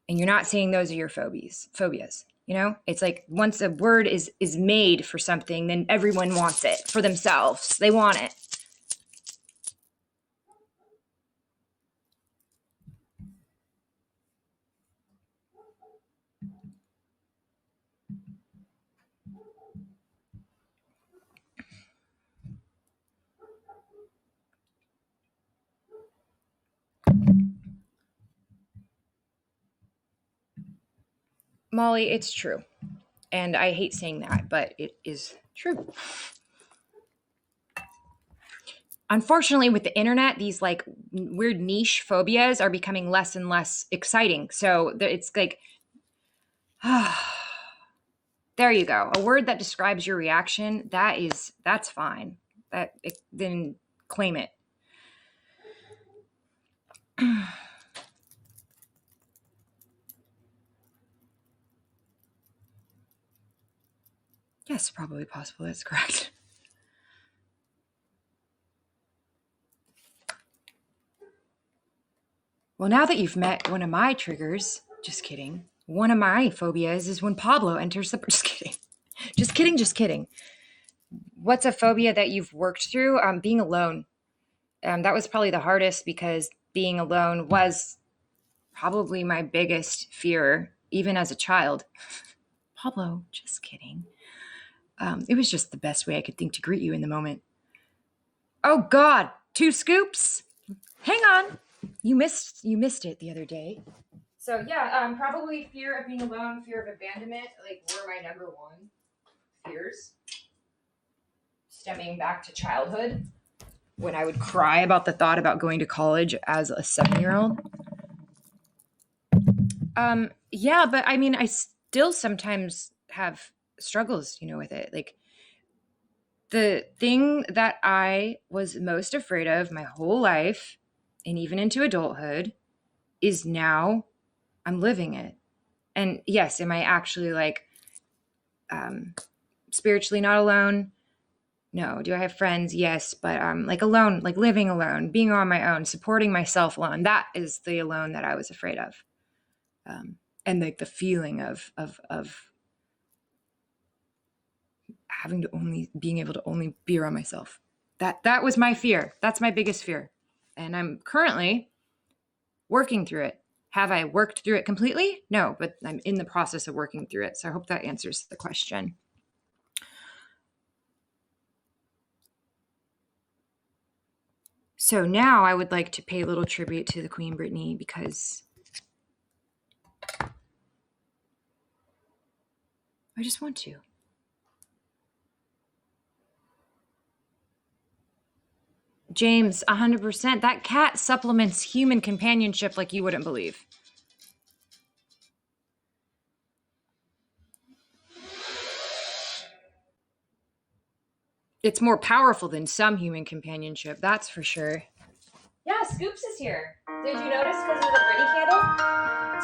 and you're not saying those are your phobias. You know, it's like once a word is made for something, then everyone wants it for themselves. They want it. Molly, it's true. And I hate saying that, but it is true. Unfortunately, with the internet, these like weird niche phobias are becoming less and less exciting. So it's like, there you go. A word that describes your reaction, that's fine. Then claim it. Yes, probably possible. That's correct. Well, now that you've met one of my triggers, just kidding. One of my phobias is when Pablo enters the. Just kidding. Just kidding. Just kidding. What's a phobia that you've worked through? Being alone. That was probably the hardest because being alone was probably my biggest fear, even as a child. Pablo, just kidding. It was just the best way I could think to greet you in the moment. Oh God, 2 scoops? Hang on. You missed it the other day. So yeah, probably fear of being alone, fear of abandonment, like were my number one fears. Stemming back to childhood, when I would cry about the thought about going to college as a 7-year-old. Yeah, but I mean, I still sometimes have struggles, with it. Like the thing that I was most afraid of my whole life and even into adulthood is now I'm living it. And yes, am I actually like spiritually not alone? No. Do I have friends? Yes, but like alone, like living alone, being on my own, supporting myself alone. That is the alone that I was afraid of. And like the feeling of being able to only be around myself. That was my fear. That's my biggest fear. And I'm currently working through it. Have I worked through it completely? No, but I'm in the process of working through it. So I hope that answers the question. So now I would like to pay a little tribute to the Queen Brittany because I just want to. James, 100%. That cat supplements human companionship like you wouldn't believe. It's more powerful than some human companionship, that's for sure. Yeah, Scoops is here. Did you notice because of the Brittany candle?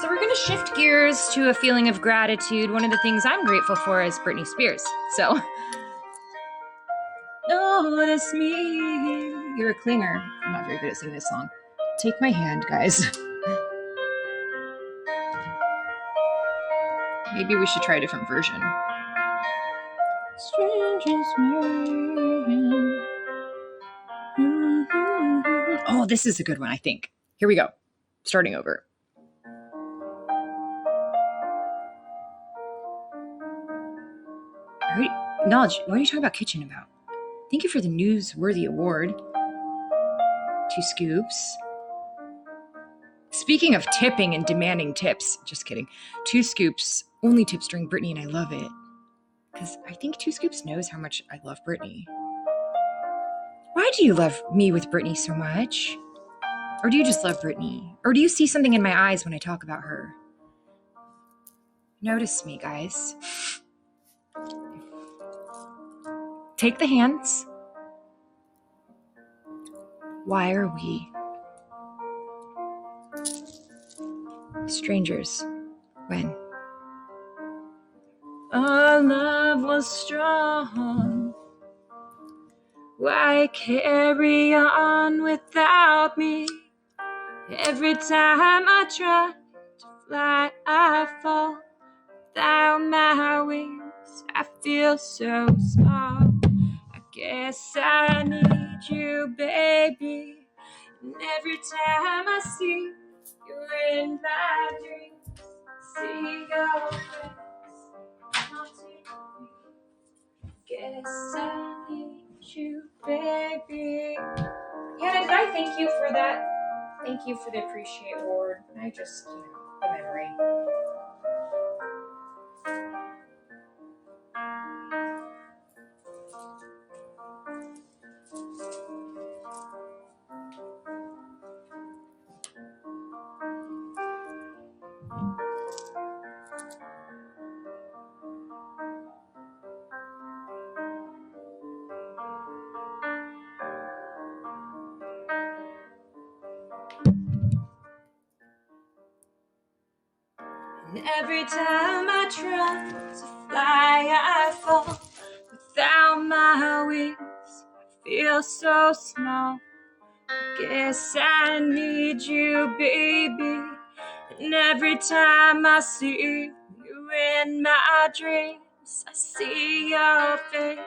So we're going to shift gears to a feeling of gratitude. One of the things I'm grateful for is Britney Spears. So, notice me. You're a clinger. I'm not very good at singing this song. Take my hand, guys. Maybe we should try a different version. Strangest man. Oh, this is a good one, I think. Here we go. Starting over. Knowledge, what are you talking about kitchen about? Thank you for the newsworthy award. 2 scoops. Speaking of tipping and demanding tips, just kidding. 2 scoops, only tips during Britney, and I love it. Because I think 2 scoops knows how much I love Britney. Why do you love me with Britney so much? Or do you just love Britney? Or do you see something in my eyes when I talk about her? Notice me, guys. Take the hands. Why are we strangers when our love was strong? Why carry on without me? Every time I try to fly, I fall. Without my wings, I feel so small. I guess I need you, baby. And every time I see you in my dreams, see your face haunting me. Guess I need you, baby. Hannah, did I thank you for that? Thank you for the appreciate award. I just, a memory. And every time I try to fly, I fall. without my wings. I feel so small. Guess I need you, baby. And every time I see you in my dreams, I see your face,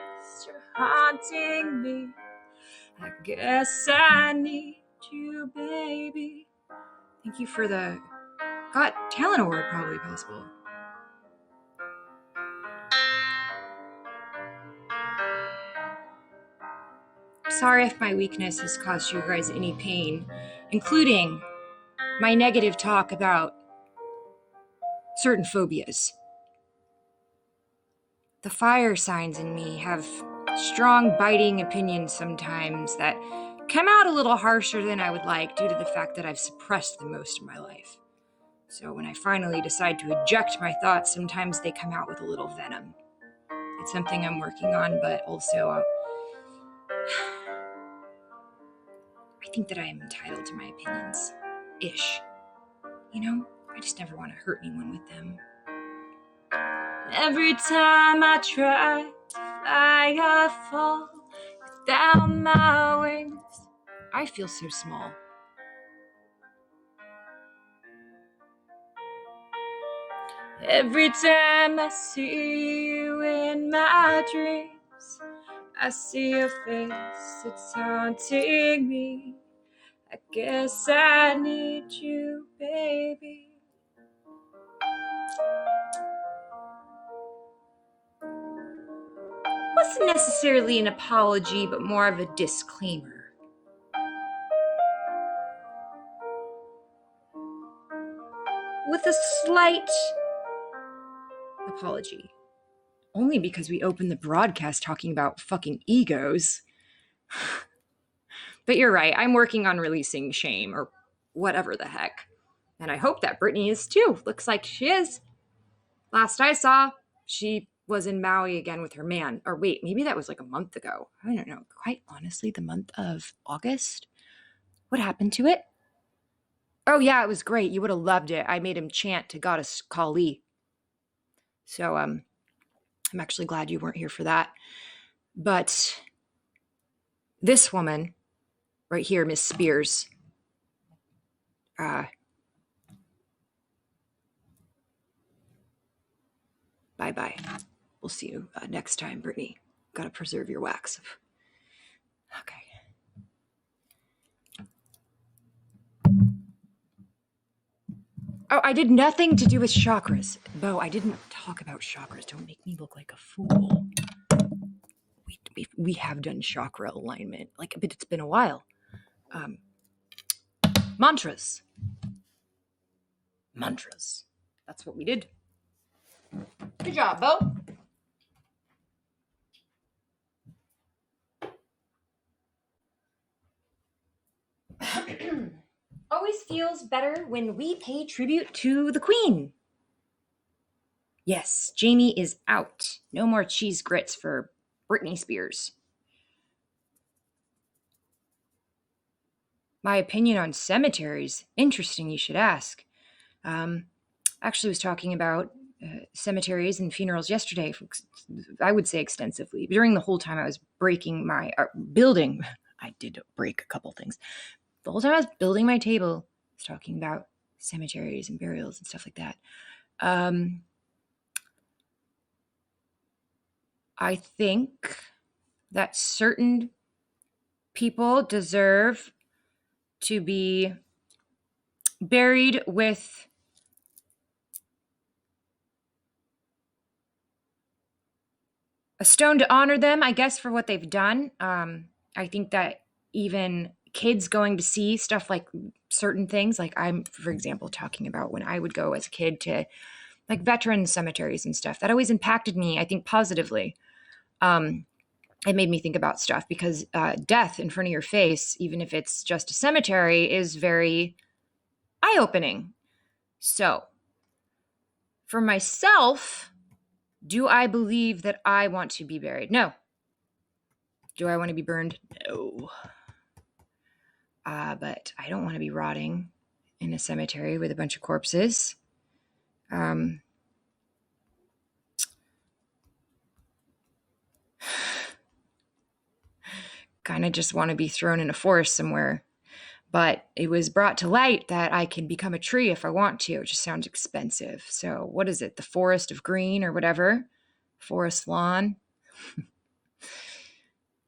you're haunting me. I guess I need you, baby. Thank you for the Got Talent Award, probably possible. Sorry if my weakness has caused you guys any pain, including my negative talk about certain phobias. The fire signs in me have strong, biting opinions sometimes that come out a little harsher than I would like due to the fact that I've suppressed them most of my life. So when I finally decide to eject my thoughts, sometimes they come out with a little venom. It's something I'm working on, but also I think that I am entitled to my opinions. Ish. You know, I just never want to hurt anyone with them. Every time I try to fly, I fall without my wings. I feel so small. Every time I see you in my dreams, I see your face, it's haunting me. I guess I need you, baby. Wasn't necessarily an apology, but more of a disclaimer. With a slight apology. Only because we opened the broadcast talking about fucking egos. But you're right, I'm working on releasing shame, or whatever the heck. And I hope that Brittany is too. Looks like she is. Last I saw, she was in Maui again with her man. Or wait, maybe that was like a month ago. I don't know. Quite honestly, the month of August? What happened to it? Oh yeah, it was great. You would have loved it. I made him chant to Goddess Kali. So I'm actually glad you weren't here for that. But this woman right here, Miss Spears, bye-bye. We'll see you next time, Brittany. Gotta preserve your wax. Okay. Oh, I did nothing to do with chakras. Bo, I didn't talk about chakras. Don't make me look like a fool. We have done chakra alignment, but it's been a while. Mantras. That's what we did. Good job, Bo. Always feels better when we pay tribute to the Queen. Yes, Jamie is out. No more cheese grits for Britney Spears. My opinion on cemeteries. Interesting, you should ask. Actually was talking about cemeteries and funerals yesterday, I would say extensively. During the whole time I was building, I did break a couple things. The whole time I was building my table, I was talking about cemeteries and burials and stuff like that. I think that certain people deserve to be buried with a stone to honor them, I guess, for what they've done. I think that even kids going to see stuff like certain things, like I'm, for example, talking about when I would go as a kid to like veteran cemeteries and stuff, that always impacted me, I think, positively. It made me think about stuff because death in front of your face, even if it's just a cemetery, is very eye-opening. So, for myself, do I believe that I want to be buried? No. Do I want to be burned? No. But I don't want to be rotting in a cemetery with a bunch of corpses. kind of just want to be thrown in a forest somewhere. But it was brought to light that I can become a tree if I want to. It just sounds expensive. So what is it? The forest of green or whatever? Forest lawn.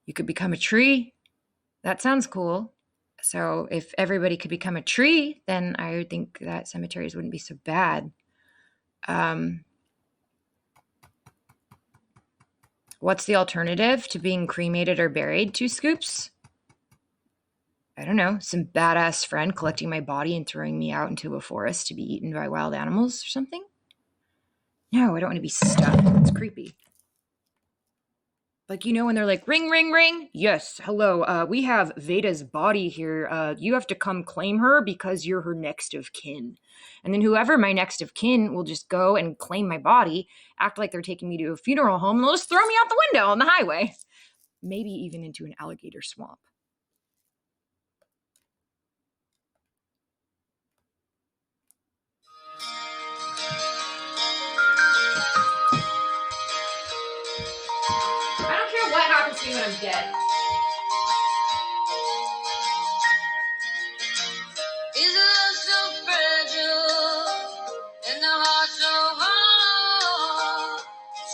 You could become a tree. That sounds cool. So if everybody could become a tree, then I would think that cemeteries wouldn't be so bad. What's the alternative to being cremated or buried? 2 scoops? I don't know, some badass friend collecting my body and throwing me out into a forest to be eaten by wild animals or something? No, I don't want to be stuck. It's creepy. Like, when they're like, ring, ring, ring. Yes, hello. We have Vada's body here. You have to come claim her because you're her next of kin. And then whoever my next of kin will just go and claim my body, act like they're taking me to a funeral home, and they'll just throw me out the window on the highway. Maybe even into an alligator swamp. I don't care what happens to me when I'm dead. Is love so fragile and the heart so hollow?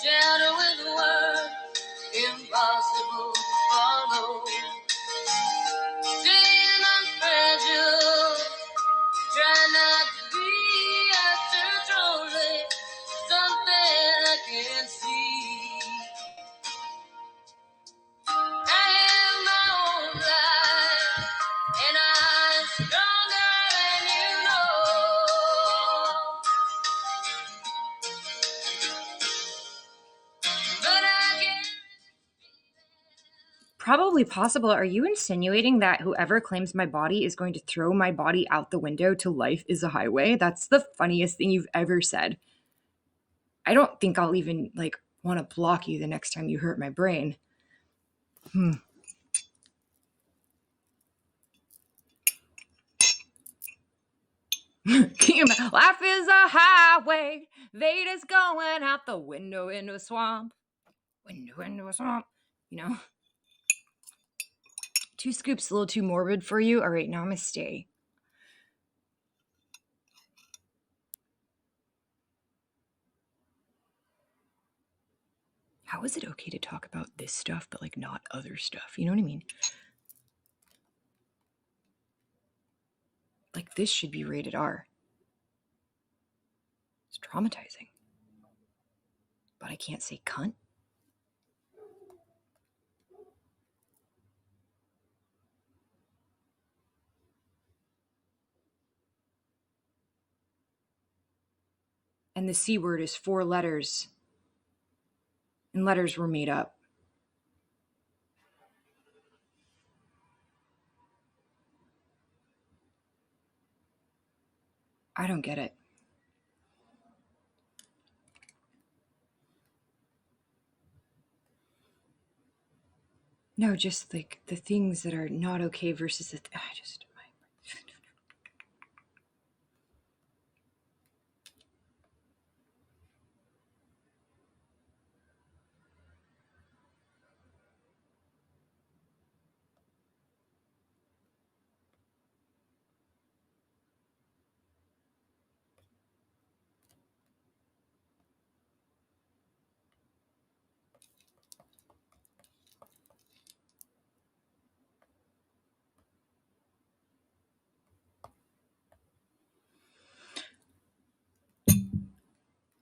Shadow with words impossible to follow. Staying unfragile, try not to be after totally something I can't see. I am my own life, and I'm stronger than you know. But I can't. Probably possible. Are you insinuating that whoever claims my body is going to throw my body out the window to life is a highway? That's the funniest thing you've ever said. I don't think I'll even want to block you the next time you hurt my brain. Can you life is a highway. Vada's going out the window into a swamp. Window into a swamp. 2 scoops a little too morbid for you? All right, namaste. How is it okay to talk about this stuff, but not other stuff? You know what I mean? This should be rated R. It's traumatizing. But I can't say cunt. And the C word is 4 letters. And letters were made up. I don't get it. No, just the things that are not okay versus the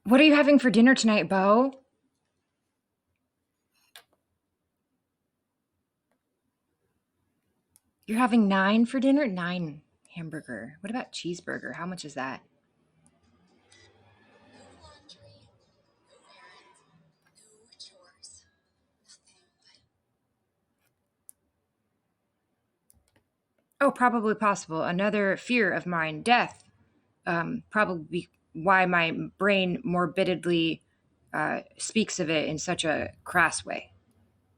What are you having for dinner tonight, Bo? You're having 9 for dinner? 9 hamburger. What about cheeseburger? How much is that? No laundry, no errands, no chores, nothing but. Oh, probably possible. Another fear of mine, death. Probably why my brain morbidly speaks of it in such a crass way.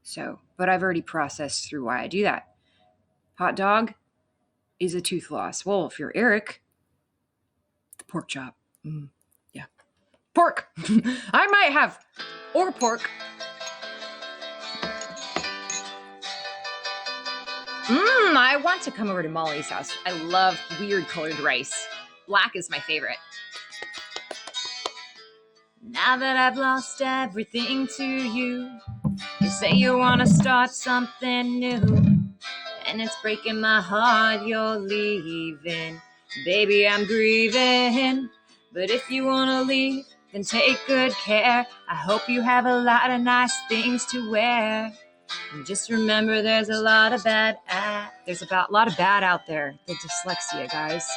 So, but I've already processed through why I do that. Hot dog is a tooth loss. Well, if you're Eric, the pork chop. Yeah. Pork. I might have. Or pork. I want to come over to Molly's house. I love weird colored rice. Black is my favorite. Now that I've lost everything to you, you say you want to start something new, and it's breaking my heart you're leaving. Baby, I'm grieving, but if you want to leave, then take good care. I hope you have a lot of nice things to wear. And just remember there's a lot of bad out there. The dyslexia, guys.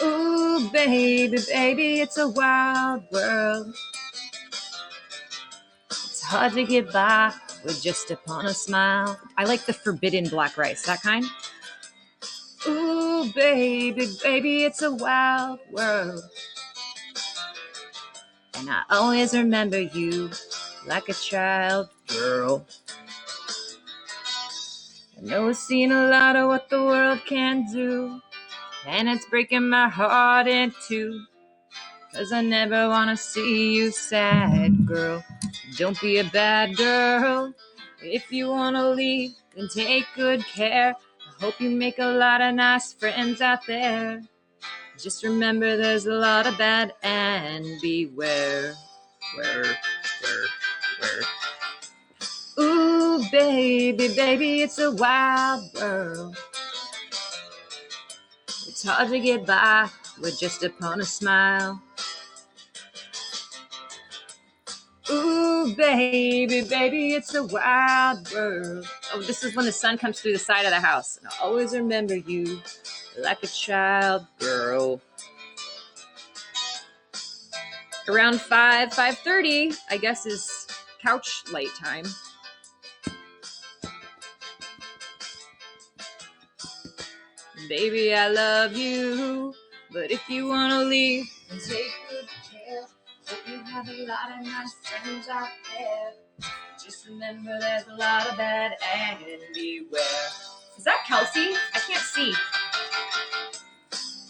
Ooh, baby, baby, it's a wild world. It's hard to get by with just upon a smile. I like the forbidden black rice, that kind. Ooh, baby, baby, it's a wild world. And I always remember you like a child girl. I know I've seen a lot of what the world can do, and it's breaking my heart in two, 'cause I never want to see you sad, girl. Don't be a bad girl. If you want to leave, then take good care. I hope you make a lot of nice friends out there. Just remember there's a lot of bad, and beware. Where. Ooh, baby, baby, it's a wild world. It's hard to get by with just upon a smile. Ooh, baby, baby, it's a wild world. Oh, this is when the sun comes through the side of the house. And I'll always remember you like a child girl. Around 5:30, I guess, is couch light time. Baby, I love you, but if you want to leave, then take good care. Hope you have a lot of nice friends out there. Just remember there's a lot of bad, and beware. Is that Kelsey? I can't see.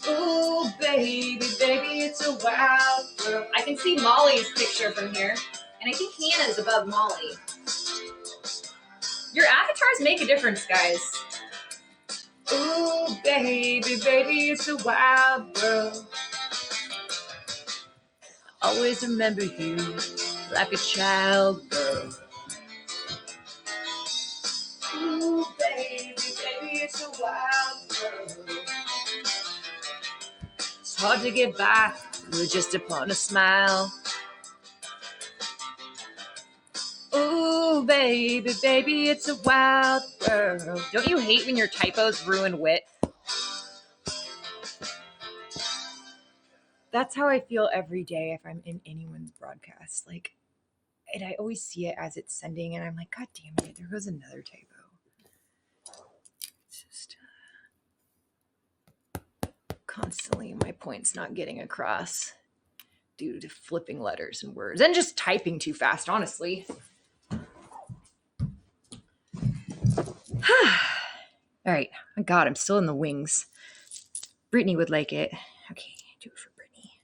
Ooh, baby, baby, it's a wild world. I can see Molly's picture from here, and I think Hannah's above Molly. Your avatars make a difference, guys. Ooh, baby, baby, it's a wild world. Always remember you like a child girl. Ooh, baby, baby, it's a wild world. It's hard to get by with just upon a smile. Ooh, baby, baby, it's a wild world. Don't you hate when your typos ruin wit? That's how I feel every day if I'm in anyone's broadcast. Like, and I always see it as it's sending, and I'm like, God damn it, there goes another typo. It's just constantly my point's not getting across due to flipping letters and words and just typing too fast, honestly. All right. Oh God, I'm still in the wings. Brittany would like it. Okay, do it for Brittany.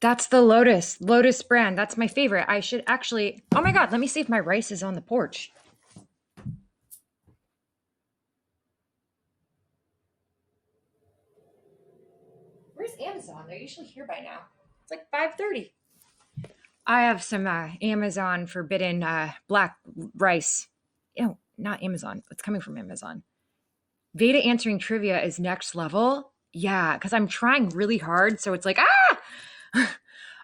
That's the Lotus brand. That's my favorite. I should actually, oh my God, let me see if my rice is on the porch. Where's Amazon? They're usually here by now. It's like 5:30. I have some Amazon forbidden black rice. Oh, not Amazon. It's coming from Amazon. Vada answering trivia is next level. Yeah, because I'm trying really hard. So it's like,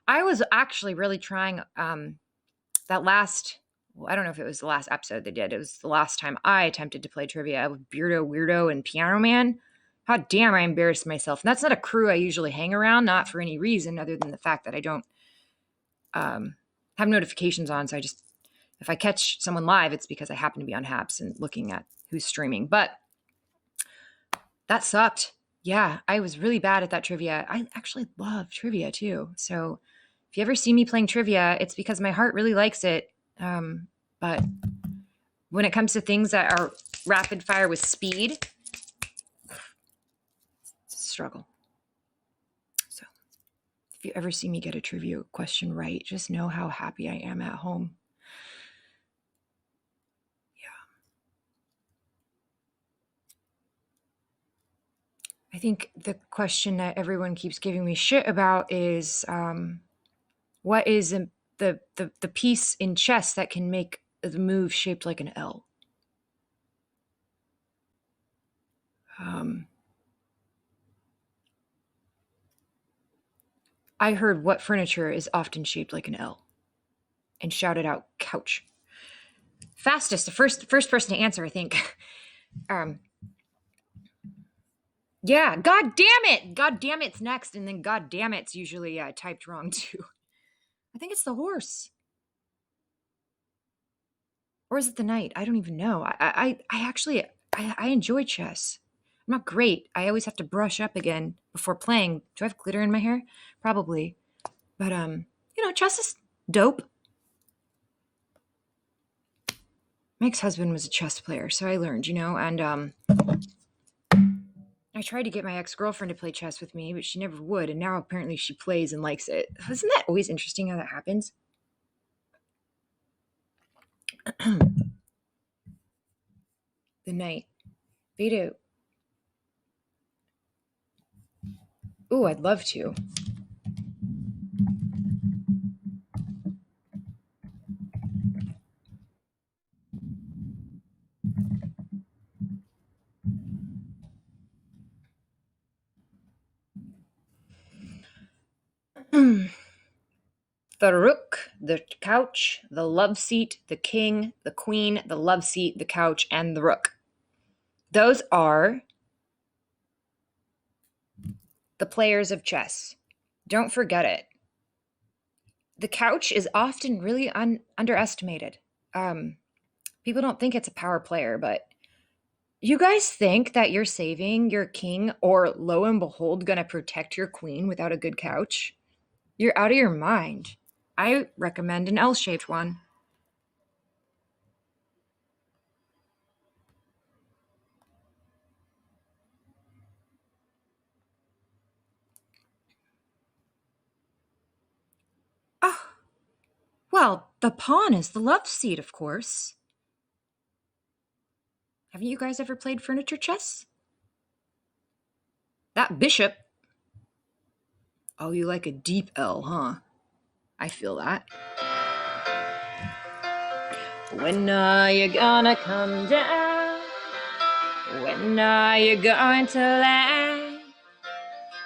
I was actually really trying that last, well, I don't know if it was the last episode they did. It was the last time I attempted to play trivia with Beardo, Weirdo, and Piano Man. How damn I embarrassed myself. And that's not a crew I usually hang around, not for any reason other than the fact that I don't have notifications on. So I just, if I catch someone live, it's because I happen to be on Haps and looking at who's streaming. But that sucked. Yeah, I was really bad at that trivia. I actually love trivia too. So if you ever see me playing trivia, it's because my heart really likes it. But when it comes to things that are rapid fire with speed. It's a struggle. So if you ever see me get a trivia question right, just know how happy I am at home. I think the question that everyone keeps giving me shit about is what is the piece in chess that can make the move shaped like an L? I heard what furniture is often shaped like an L and shouted out couch. Fastest, the first person to answer, I think. Yeah, god damn it! God damn it's next, and then god damn it's usually typed wrong too. I think it's the horse. Or is it the knight? I don't even know. I actually I enjoy chess. I'm not great. I always have to brush up again before playing. Do I have glitter in my hair? Probably. But chess is dope. My ex-husband was a chess player, so I learned, and I tried to get my ex-girlfriend to play chess with me, but she never would, and now apparently she plays and likes it. Isn't that always interesting how that happens? The knight. Vada. Ooh, I'd love to. The rook, the couch, the love seat, the king, the queen, the love seat, the couch, and the rook. Those are the players of chess. Don't forget it. The couch is often really underestimated. People don't think it's a power player, but you guys think that you're saving your king or, lo and behold, gonna protect your queen without a good couch? You're out of your mind. I recommend an L-shaped one. Oh, well, the pawn is the love seat, of course. Haven't you guys ever played furniture chess? That bishop. Oh, you like a deep L, huh? I feel that. When are you gonna come down? When are you going to land?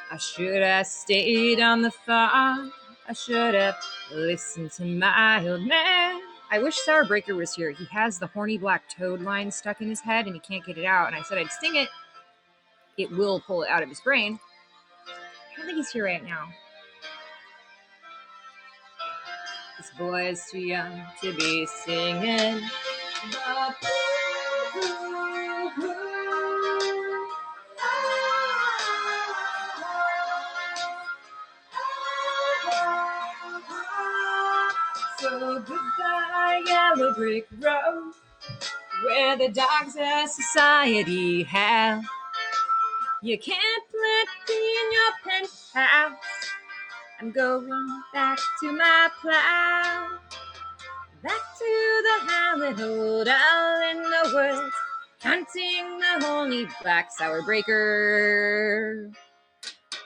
I should have stayed on the farm. I should have listened to my old man. I wish Sourbreaker was here. He has the horny black toad line stuck in his head and he can't get it out. And I said I'd sing it. It will pull it out of his brain. I don't think he's here right now. This boy is too young to be singing. So goodbye, yellow brick road, where the dogs of society have. You can't plant me in your penthouse. I'm going back to my plow. Back to the howling old owl in the woods, hunting the horny black Sourbreaker.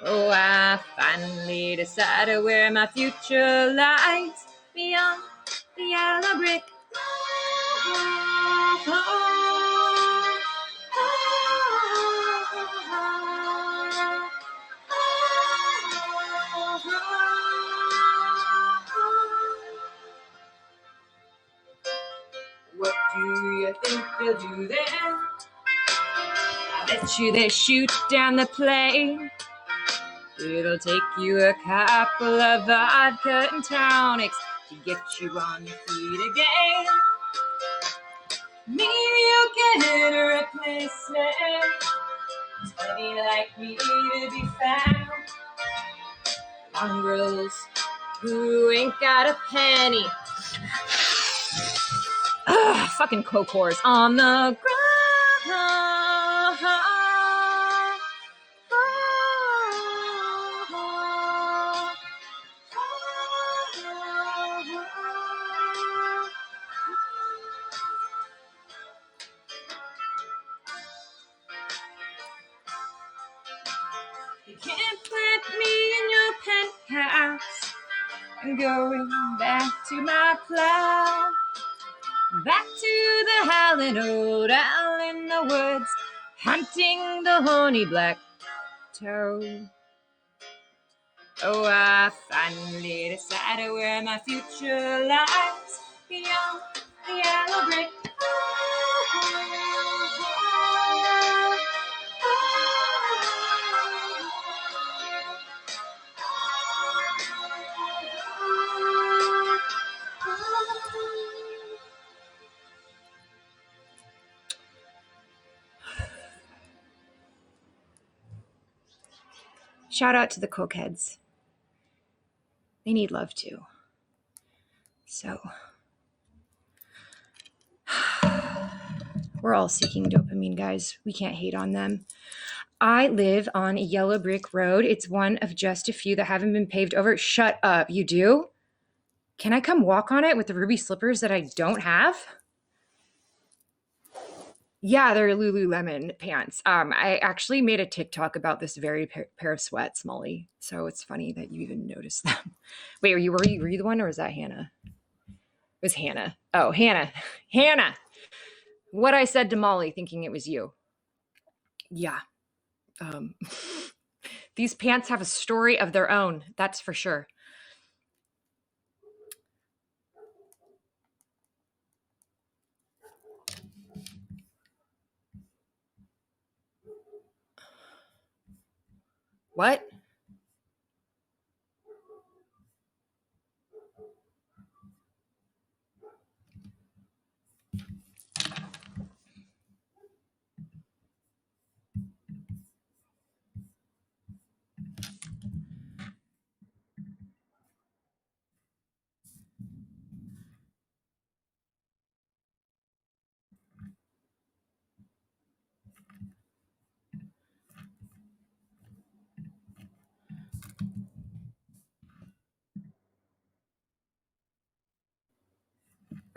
Oh, I finally decided where my future lies, beyond the yellow brick. What do you think they'll do then? I bet you they shoot down the plane. It'll take you a couple of vodka and tonics to get you on your feet again. Maybe you'll get a replacement. There's plenty like me to be found. Mongrels who ain't got a penny. Ugh, fucking coke whores on the ground. You can't plant me in your penthouse. I'm going back to my plow. Back to the howling old owl in the woods, hunting the horny black toad. Oh, I finally decided where my future lies, beyond the yellow brick. Shout out to the cokeheads. They need love too. So, we're all seeking dopamine, guys. We can't hate on them. I live on a yellow brick road. It's one of just a few that haven't been paved over. Shut up. You do? Can I come walk on it with the ruby slippers that I don't have? Yeah, they're Lululemon pants. I actually made a TikTok about this very pair of sweats, Molly. So it's funny that you even noticed them. Wait, were you the one, or was that Hannah? It was Hannah. Oh, Hannah. Hannah. What I said to Molly, thinking it was you. Yeah. These pants have a story of their own. That's for sure. What?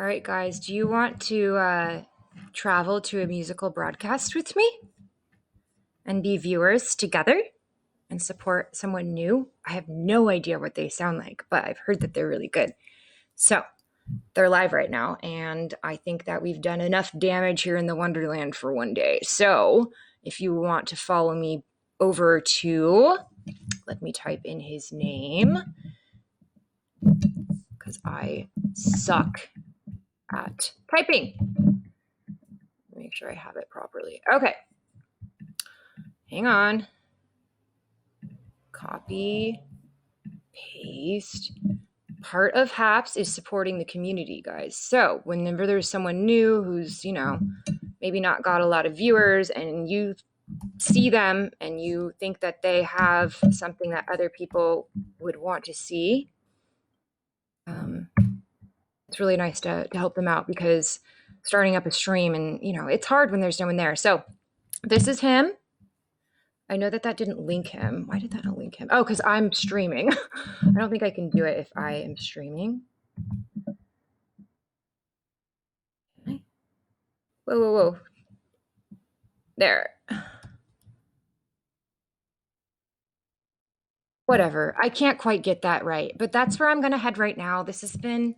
All right, guys, do you want to travel to a musical broadcast with me and be viewers together and support someone new? I have no idea what they sound like, but I've heard that they're really good. So they're live right now, and I think that we've done enough damage here in the Wonderland for one day. So if you want to follow me over to, let me type in his name, because I suck at typing. Make sure I have it properly. Okay. Hang on. Copy, paste. Part of HAPS is supporting the community, guys. So whenever there's someone new who's, maybe not got a lot of viewers, and you see them and you think that they have something that other people would want to see, it's really nice to help them out, because starting up a stream and, it's hard when there's no one there. So this is him. I know that didn't link him. Why did that not link him? Oh, because I'm streaming. I don't think I can do it if I am streaming. Whoa. There. Whatever. I can't quite get that right, but that's where I'm going to head right now. This has been,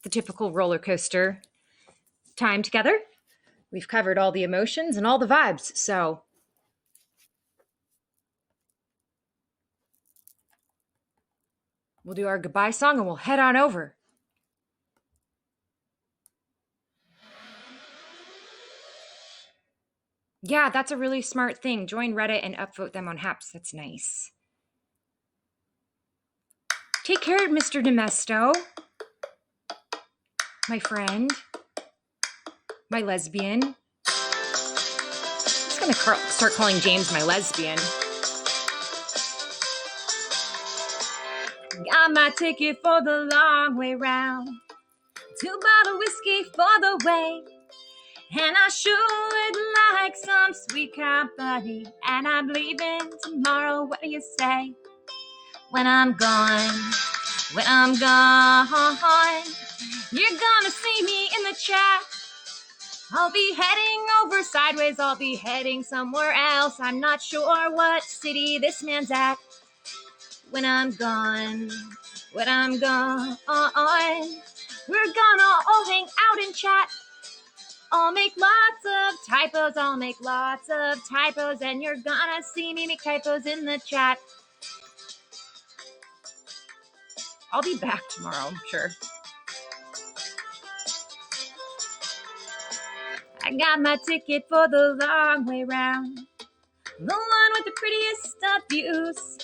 the typical roller coaster time together. We've covered all the emotions and all the vibes, so we'll do our goodbye song and we'll head on over. Yeah, that's a really smart thing. Join Reddit and upvote them on HAPS. That's nice. Take care, Mr. Demesto. My friend. My lesbian. I'm just gonna start calling James my lesbian. Got my ticket for the long way round. 2 bottle whiskey for the way. And I sure would like some sweet company. And I'm leaving tomorrow. What do you say? When I'm gone, when I'm gone, you're gonna see me in the chat. I'll be heading over sideways. I'll be heading somewhere else. I'm not sure what city this man's at. When I'm gone, when I'm gone, we're gonna all hang out and chat. I'll make lots of typos. I'll make lots of typos, and you're gonna see me make typos in the chat. I'll be back tomorrow, I'm sure. I got my ticket for the long way round, the one with the prettiest of views.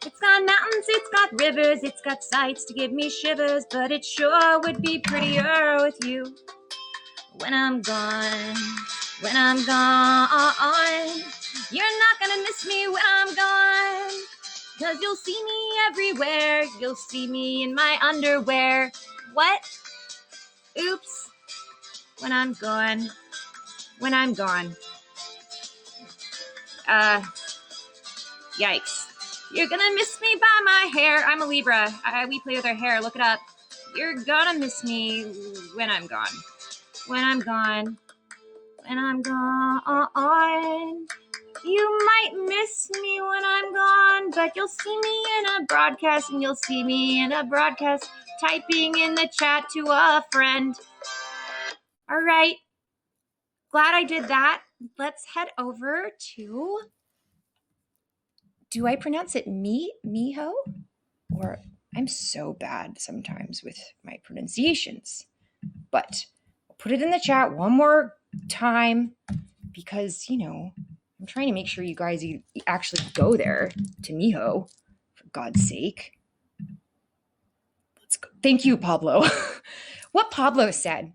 It's got mountains, it's got rivers, it's got sights to give me shivers, but it sure would be prettier with you. When I'm gone, when I'm gone, you're not gonna miss me when I'm gone, 'cause you'll see me everywhere, you'll see me in my underwear. What? Oops. When I'm gone, when I'm gone. Yikes. You're gonna miss me by my hair. I'm a Libra. We play with our hair. Look it up. You're gonna miss me when I'm gone. When I'm gone. When I'm gone. You might miss me when I'm gone, but you'll see me in a broadcast, and you'll see me in a broadcast typing in the chat to a friend. All right. Glad I did that. Let's head over to, do I pronounce it Miho? Or I'm so bad sometimes with my pronunciations. But I'll put it in the chat one more time because, you know, I'm trying to make sure you guys actually go there to Miho, for God's sake. Let's go. Thank you, Pablo. What Pablo said